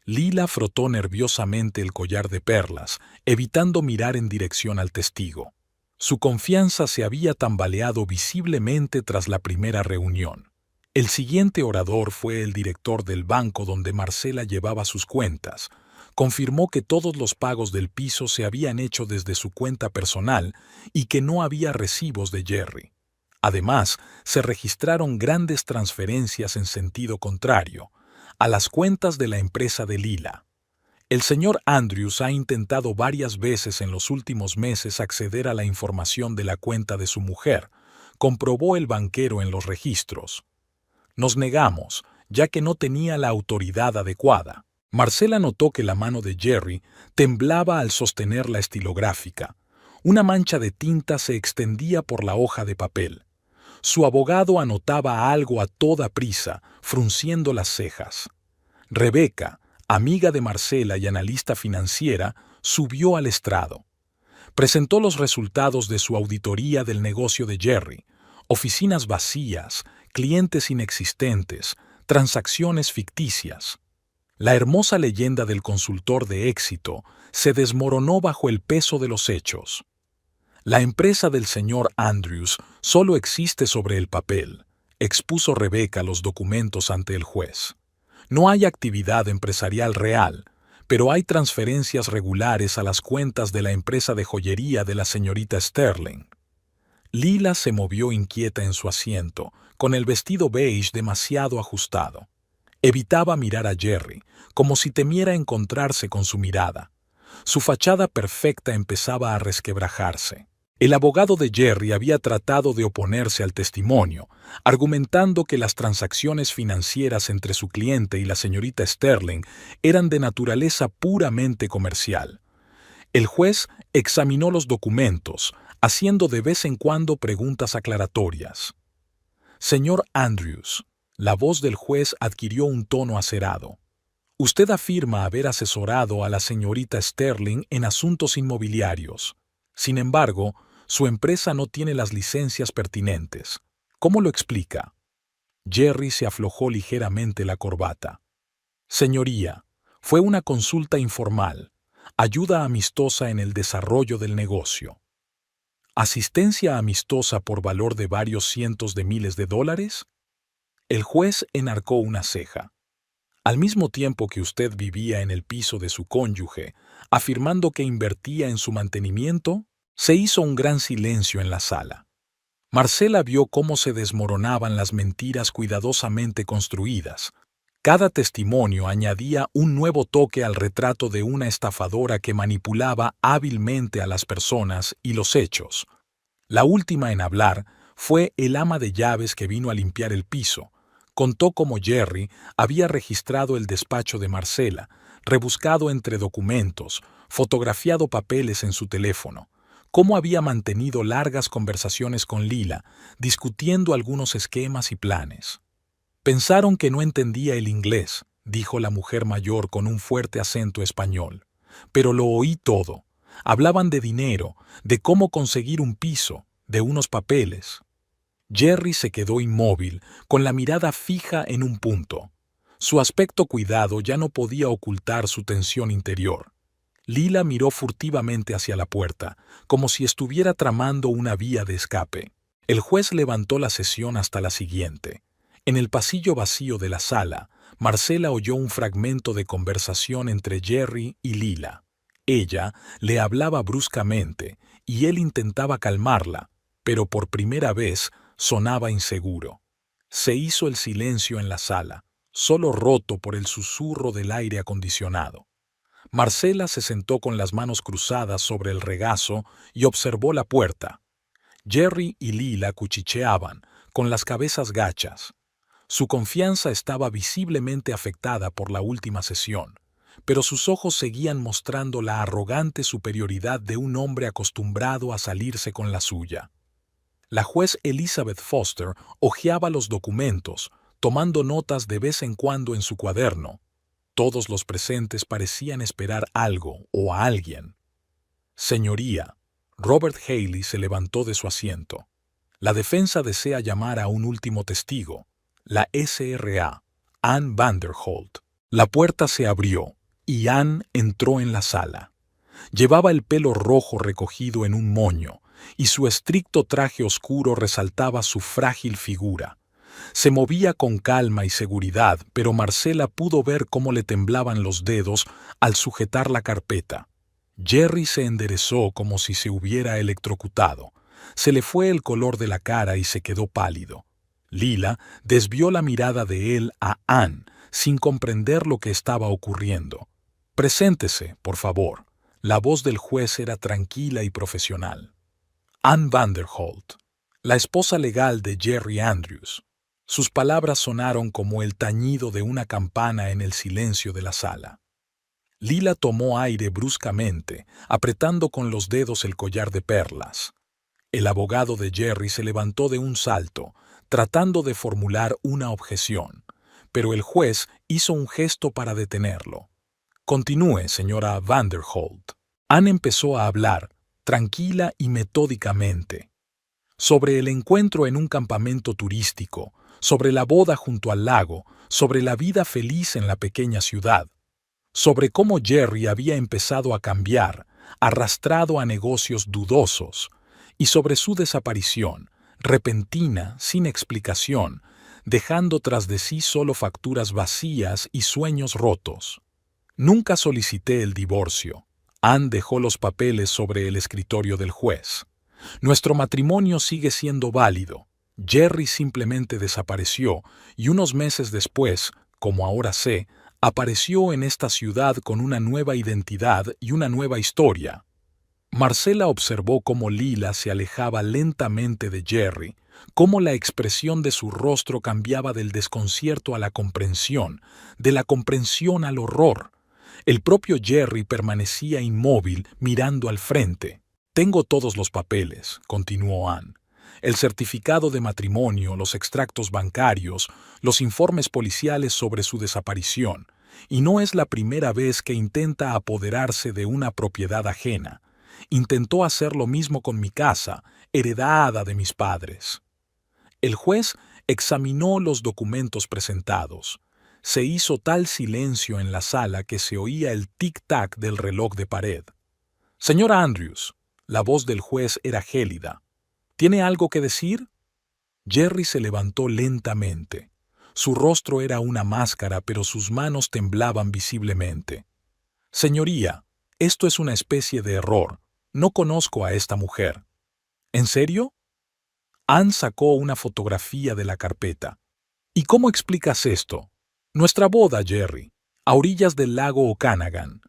Lila frotó nerviosamente el collar de perlas, evitando mirar en dirección al testigo. Su confianza se había tambaleado visiblemente tras la primera reunión. El siguiente orador fue el director del banco donde Marcela llevaba sus cuentas. Confirmó que todos los pagos del piso se habían hecho desde su cuenta personal y que no había recibos de Jerry. Además, se registraron grandes transferencias en sentido contrario, a las cuentas de la empresa de Lila. El señor Andrews ha intentado varias veces en los últimos meses acceder a la información de la cuenta de su mujer, comprobó el banquero en los registros. Nos negamos, ya que no tenía la autoridad adecuada. Marcela notó que la mano de Jerry temblaba al sostener la estilográfica. Una mancha de tinta se extendía por la hoja de papel. Su abogado anotaba algo a toda prisa, frunciendo las cejas. Rebeca, amiga de Marcela y analista financiera, subió al estrado. Presentó los resultados de su auditoría del negocio de Jerry: oficinas vacías, clientes inexistentes, transacciones ficticias. La hermosa leyenda del consultor de éxito se desmoronó bajo el peso de los hechos. La empresa del señor Andrews solo existe sobre el papel, expuso Rebeca los documentos ante el juez. No hay actividad empresarial real, pero hay transferencias regulares a las cuentas de la empresa de joyería de la señorita Sterling. Lila se movió inquieta en su asiento, con el vestido beige demasiado ajustado. Evitaba mirar a Jerry, como si temiera encontrarse con su mirada. Su fachada perfecta empezaba a resquebrajarse. El abogado de Jerry había tratado de oponerse al testimonio, argumentando que las transacciones financieras entre su cliente y la señorita Sterling eran de naturaleza puramente comercial. El juez examinó los documentos, haciendo de vez en cuando preguntas aclaratorias. Señor Andrews, la voz del juez adquirió un tono acerado. Usted afirma haber asesorado a la señorita Sterling en asuntos inmobiliarios. Sin embargo, su empresa no tiene las licencias pertinentes. ¿Cómo lo explica? Jerry se aflojó ligeramente la corbata. Señoría, fue una consulta informal, ayuda amistosa en el desarrollo del negocio. ¿Asistencia amistosa por valor de varios cientos de miles de dólares? El juez enarcó una ceja. Al mismo tiempo que usted vivía en el piso de su cónyuge, afirmando que invertía en su mantenimiento, se hizo un gran silencio en la sala. Marcela vio cómo se desmoronaban las mentiras cuidadosamente construidas. Cada testimonio añadía un nuevo toque al retrato de una estafadora que manipulaba hábilmente a las personas y los hechos. La última en hablar fue el ama de llaves que vino a limpiar el piso. Contó cómo Jerry había registrado el despacho de Marcela, rebuscado entre documentos, fotografiado papeles en su teléfono, cómo había mantenido largas conversaciones con Lila, discutiendo algunos esquemas y planes. Pensaron que no entendía el inglés, dijo la mujer mayor con un fuerte acento español. Pero lo oí todo. Hablaban de dinero, de cómo conseguir un piso, de unos papeles. Jerry se quedó inmóvil, con la mirada fija en un punto. Su aspecto cuidado ya no podía ocultar su tensión interior. Lila miró furtivamente hacia la puerta, como si estuviera tramando una vía de escape. El juez levantó la sesión hasta la siguiente. En el pasillo vacío de la sala, Marcela oyó un fragmento de conversación entre Jerry y Lila. Ella le hablaba bruscamente y él intentaba calmarla, pero por primera vez sonaba inseguro. Se hizo el silencio en la sala, solo roto por el susurro del aire acondicionado. Marcela se sentó con las manos cruzadas sobre el regazo y observó la puerta. Jerry y Lila cuchicheaban, con las cabezas gachas. Su confianza estaba visiblemente afectada por la última sesión, pero sus ojos seguían mostrando la arrogante superioridad de un hombre acostumbrado a salirse con la suya. La juez Elizabeth Foster hojeaba los documentos, tomando notas de vez en cuando en su cuaderno. Todos los presentes parecían esperar algo o a alguien. Señoría, Robert Haley se levantó de su asiento. La defensa desea llamar a un último testigo, la SRA, Ann Vanderholt. La puerta se abrió y Ann entró en la sala. Llevaba el pelo rojo recogido en un moño y su estricto traje oscuro resaltaba su frágil figura. Se movía con calma y seguridad, pero Marcela pudo ver cómo le temblaban los dedos al sujetar la carpeta. Jerry se enderezó como si se hubiera electrocutado. Se le fue el color de la cara y se quedó pálido. Lila desvió la mirada de él a Ann, sin comprender lo que estaba ocurriendo. «Preséntese, por favor». La voz del juez era tranquila y profesional. Ann Vanderholt, la esposa legal de Jerry Andrews. Sus palabras sonaron como el tañido de una campana en el silencio de la sala. Lila tomó aire bruscamente, apretando con los dedos el collar de perlas. El abogado de Jerry se levantó de un salto, tratando de formular una objeción, pero el juez hizo un gesto para detenerlo. «Continúe, señora Vanderholt». Ann empezó a hablar, tranquila y metódicamente, sobre el encuentro en un campamento turístico, sobre la boda junto al lago, sobre la vida feliz en la pequeña ciudad, sobre cómo Jerry había empezado a cambiar, arrastrado a negocios dudosos, y sobre su desaparición, repentina, sin explicación, dejando tras de sí solo facturas vacías y sueños rotos. «Nunca solicité el divorcio». Ann dejó los papeles sobre el escritorio del juez. Nuestro matrimonio sigue siendo válido. Jerry simplemente desapareció y unos meses después, como ahora sé, apareció en esta ciudad con una nueva identidad y una nueva historia. Marcela observó cómo Lila se alejaba lentamente de Jerry, cómo la expresión de su rostro cambiaba del desconcierto a la comprensión, de la comprensión al horror. El propio Jerry permanecía inmóvil, mirando al frente. «Tengo todos los papeles», continuó Ann. «El certificado de matrimonio, los extractos bancarios, los informes policiales sobre su desaparición. Y no es la primera vez que intenta apoderarse de una propiedad ajena. Intentó hacer lo mismo con mi casa, heredada de mis padres». El juez examinó los documentos presentados. Se hizo tal silencio en la sala que se oía el tic-tac del reloj de pared. «Señora Andrews», la voz del juez era gélida, «¿tiene algo que decir?» Jerry se levantó lentamente. Su rostro era una máscara, pero sus manos temblaban visiblemente. «Señoría, esto es una especie de error. No conozco a esta mujer». «¿En serio?» Ann sacó una fotografía de la carpeta. «¿Y cómo explicas esto?» «Nuestra boda, Jerry, a orillas del lago Okanagan.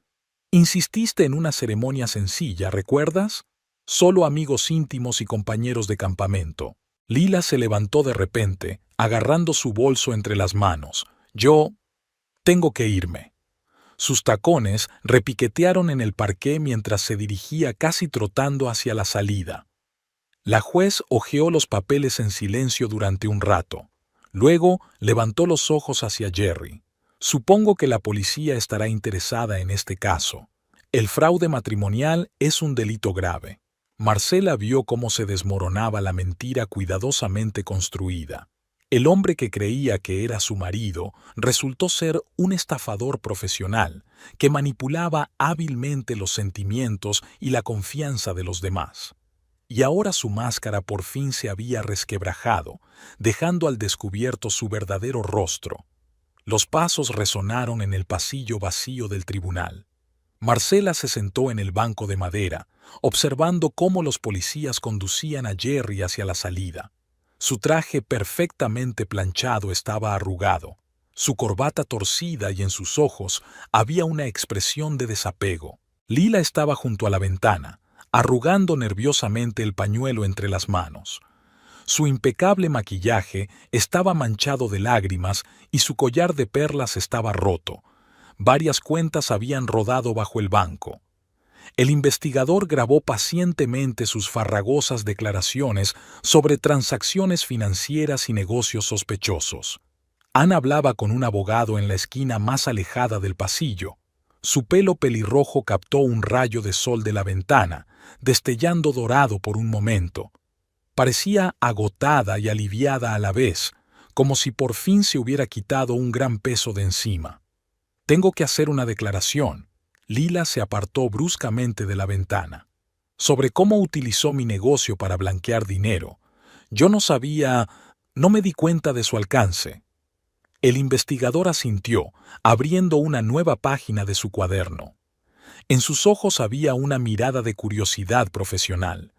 Insististe en una ceremonia sencilla, ¿recuerdas? Solo amigos íntimos y compañeros de campamento». Lila se levantó de repente, agarrando su bolso entre las manos. «Yo tengo que irme». Sus tacones repiquetearon en el parqué mientras se dirigía casi trotando hacia la salida. La juez hojeó los papeles en silencio durante un rato. Luego levantó los ojos hacia Jerry. «Supongo que la policía estará interesada en este caso. El fraude matrimonial es un delito grave». Marcela vio cómo se desmoronaba la mentira cuidadosamente construida. El hombre que creía que era su marido resultó ser un estafador profesional que manipulaba hábilmente los sentimientos y la confianza de los demás. Y ahora su máscara por fin se había resquebrajado, dejando al descubierto su verdadero rostro. Los pasos resonaron en el pasillo vacío del tribunal. Marcela se sentó en el banco de madera, observando cómo los policías conducían a Jerry hacia la salida. Su traje perfectamente planchado estaba arrugado, su corbata torcida y en sus ojos había una expresión de desapego. Lila estaba junto a la ventana, arrugando nerviosamente el pañuelo entre las manos. Su impecable maquillaje estaba manchado de lágrimas y su collar de perlas estaba roto. Varias cuentas habían rodado bajo el banco. El investigador grabó pacientemente sus farragosas declaraciones sobre transacciones financieras y negocios sospechosos. Ann hablaba con un abogado en la esquina más alejada del pasillo. Su pelo pelirrojo captó un rayo de sol de la ventana, destellando dorado por un momento. Parecía agotada y aliviada a la vez, como si por fin se hubiera quitado un gran peso de encima. «Tengo que hacer una declaración». Lila se apartó bruscamente de la ventana. «Sobre cómo utilizó mi negocio para blanquear dinero. Yo no me di cuenta de su alcance». El investigador asintió, abriendo una nueva página de su cuaderno. En sus ojos había una mirada de curiosidad profesional.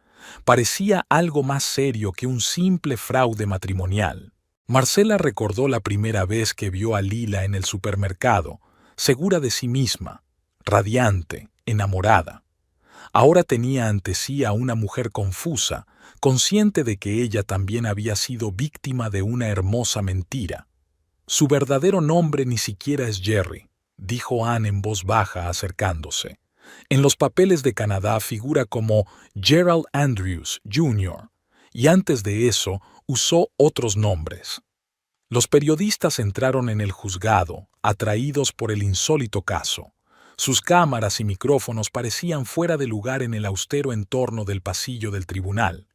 Parecía algo más serio que un simple fraude matrimonial. Marcela recordó la primera vez que vio a Lila en el supermercado, segura de sí misma, radiante, enamorada. Ahora tenía ante sí a una mujer confusa, consciente de que ella también había sido víctima de una hermosa mentira. «Su verdadero nombre ni siquiera es Jerry», dijo Ann en voz baja acercándose. «En los papeles de Canadá figura como Gerald Andrews, Jr., y antes de eso usó otros nombres». Los periodistas entraron en el juzgado, atraídos por el insólito caso. Sus cámaras y micrófonos parecían fuera de lugar en el austero entorno del pasillo del tribunal.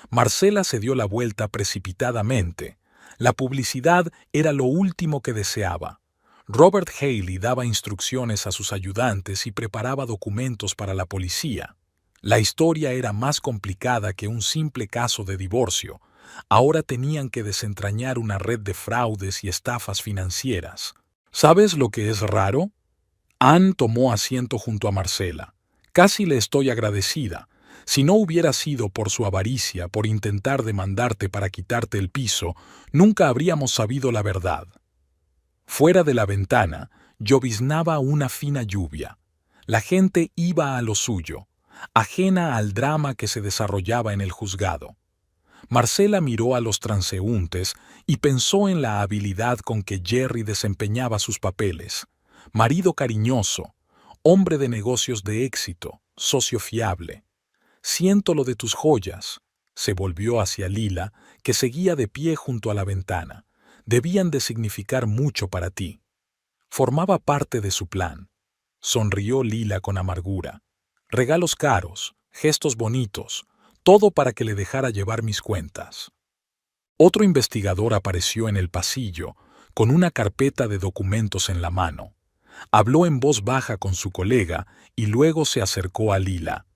Marcela se dio la vuelta precipitadamente. La publicidad era lo último que deseaba. Robert Haley daba instrucciones a sus ayudantes y preparaba documentos para la policía. La historia era más complicada que un simple caso de divorcio. Ahora tenían que desentrañar una red de fraudes y estafas financieras. ¿Sabes lo que es raro? Ann tomó asiento junto a Marcela. «Casi le estoy agradecida. Si no hubiera sido por su avaricia, por intentar demandarte para quitarte el piso, nunca habríamos sabido la verdad. Fuera de la ventana, lloviznaba una fina lluvia. La gente iba a lo suyo, ajena al drama que se desarrollaba en el juzgado. Marcela miró a los transeúntes y pensó en la habilidad con que Jerry desempeñaba sus papeles. Marido cariñoso, hombre de negocios de éxito, socio fiable. Siento lo de tus joyas. Se volvió hacia Lila, que seguía de pie junto a la ventana. Debían de significar mucho para ti. Formaba parte de su plan. Sonrió Lila con amargura. Regalos caros, gestos bonitos, todo para que le dejara llevar mis cuentas. Otro investigador apareció en el pasillo, con una carpeta de documentos en la mano. Habló en voz baja con su colega y luego se acercó a Lila.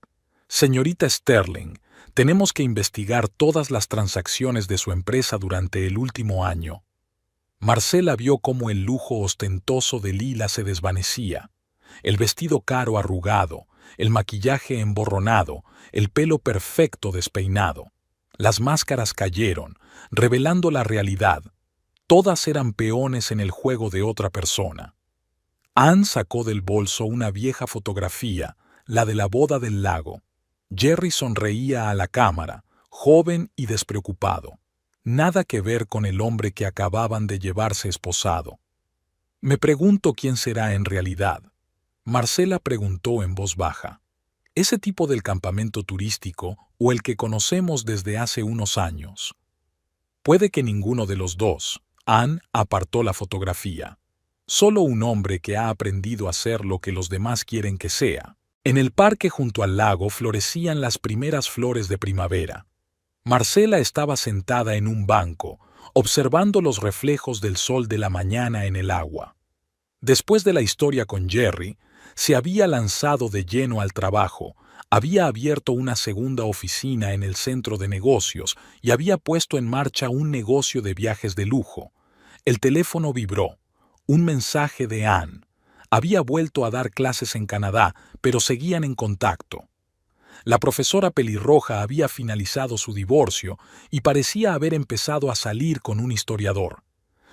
Señorita Sterling, tenemos que investigar todas las transacciones de su empresa durante el último año. Marcela vio cómo el lujo ostentoso de Lila se desvanecía. El vestido caro arrugado, el maquillaje emborronado, el pelo perfecto despeinado. Las máscaras cayeron, revelando la realidad. Todas eran peones en el juego de otra persona. Anne sacó del bolso una vieja fotografía, la de la boda del lago. Jerry sonreía a la cámara, joven y despreocupado. Nada que ver con el hombre que acababan de llevarse esposado. Me pregunto quién será en realidad. Marcela preguntó en voz baja. ¿Ese tipo del campamento turístico o el que conocemos desde hace unos años? Puede que ninguno de los dos. Anne apartó la fotografía. Solo un hombre que ha aprendido a ser lo que los demás quieren que sea. En el parque junto al lago florecían las primeras flores de primavera. Marcela estaba sentada en un banco, observando los reflejos del sol de la mañana en el agua. Después de la historia con Jerry, se había lanzado de lleno al trabajo, había abierto una segunda oficina en el centro de negocios y había puesto en marcha un negocio de viajes de lujo. El teléfono vibró. Un mensaje de Anne. Había vuelto a dar clases en Canadá, pero seguían en contacto. La profesora pelirroja había finalizado su divorcio y parecía haber empezado a salir con un historiador.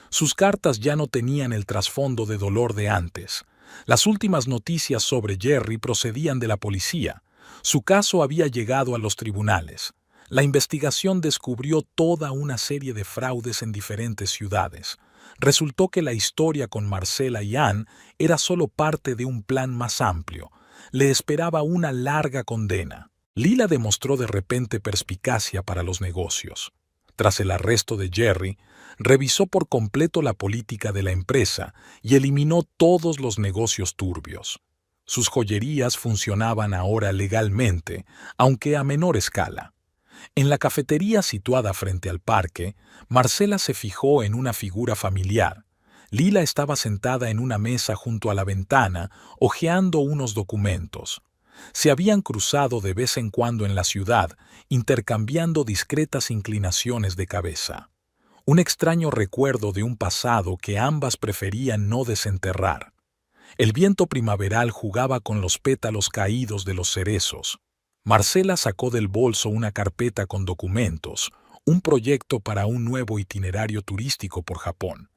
Sus cartas ya no tenían el trasfondo de dolor de antes. Las últimas noticias sobre Jerry procedían de la policía. Su caso había llegado a los tribunales. La investigación descubrió toda una serie de fraudes en diferentes ciudades. Resultó que la historia con Marcela y Anne era solo parte de un plan más amplio. Le esperaba una larga condena. Lila demostró de repente perspicacia para los negocios. Tras el arresto de Jerry, revisó por completo la política de la empresa y eliminó todos los negocios turbios. Sus joyerías funcionaban ahora legalmente, aunque a menor escala. En la cafetería situada frente al parque, Marcela se fijó en una figura familiar. Lila estaba sentada en una mesa junto a la ventana, hojeando unos documentos. Se habían cruzado de vez en cuando en la ciudad, intercambiando discretas inclinaciones de cabeza. Un extraño recuerdo de un pasado que ambas preferían no desenterrar. El viento primaveral jugaba con los pétalos caídos de los cerezos. Marcela sacó del bolso una carpeta con documentos, un proyecto para un nuevo itinerario turístico por Japón.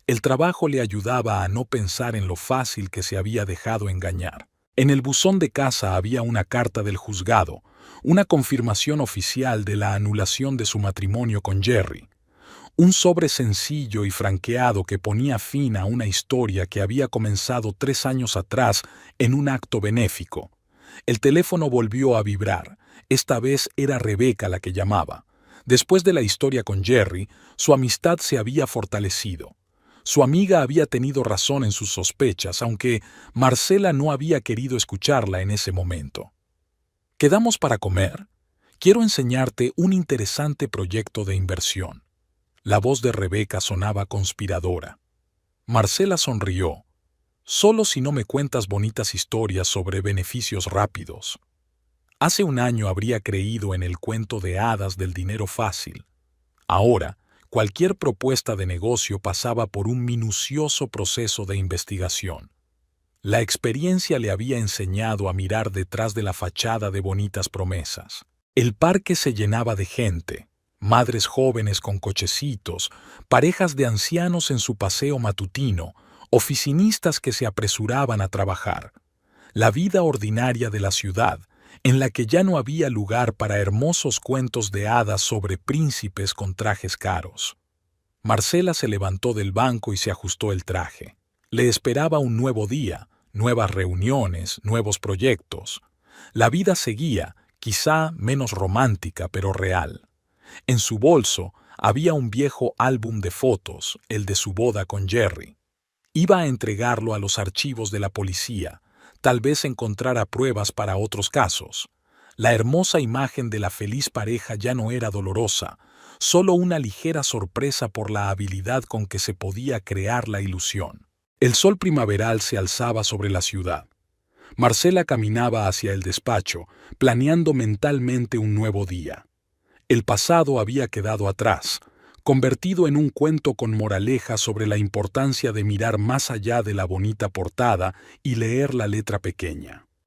El trabajo le ayudaba a no pensar en lo fácil que se había dejado engañar. En el buzón de casa había una carta del juzgado, una confirmación oficial de la anulación de su matrimonio con Jerry. Un sobre sencillo y franqueado que ponía fin a una historia que había comenzado 3 años atrás en un acto benéfico. El teléfono volvió a vibrar. Esta vez era Rebeca la que llamaba. Después de la historia con Jerry, su amistad se había fortalecido. Su amiga había tenido razón en sus sospechas, aunque Marcela no había querido escucharla en ese momento. ¿Quedamos para comer? Quiero enseñarte un interesante proyecto de inversión. La voz de Rebeca sonaba conspiradora. Marcela sonrió. Solo si no me cuentas bonitas historias sobre beneficios rápidos. Hace un año habría creído en el cuento de hadas del dinero fácil. Ahora, cualquier propuesta de negocio pasaba por un minucioso proceso de investigación. La experiencia le había enseñado a mirar detrás de la fachada de bonitas promesas. El parque se llenaba de gente, madres jóvenes con cochecitos, parejas de ancianos en su paseo matutino, oficinistas que se apresuraban a trabajar. La vida ordinaria de la ciudad, en la que ya no había lugar para hermosos cuentos de hadas sobre príncipes con trajes caros. Marcela se levantó del banco y se ajustó el traje. Le esperaba un nuevo día, nuevas reuniones, nuevos proyectos. La vida seguía, quizá menos romántica, pero real. En su bolso había un viejo álbum de fotos, el de su boda con Jerry. Iba a entregarlo a los archivos de la policía, tal vez encontrara pruebas para otros casos. La hermosa imagen de la feliz pareja ya no era dolorosa, solo una ligera sorpresa por la habilidad con que se podía crear la ilusión. El sol primaveral se alzaba sobre la ciudad. Marcela caminaba hacia el despacho, planeando mentalmente un nuevo día. El pasado había quedado atrás, convertido en un cuento con moraleja sobre la importancia de mirar más allá de la bonita portada y leer la letra pequeña.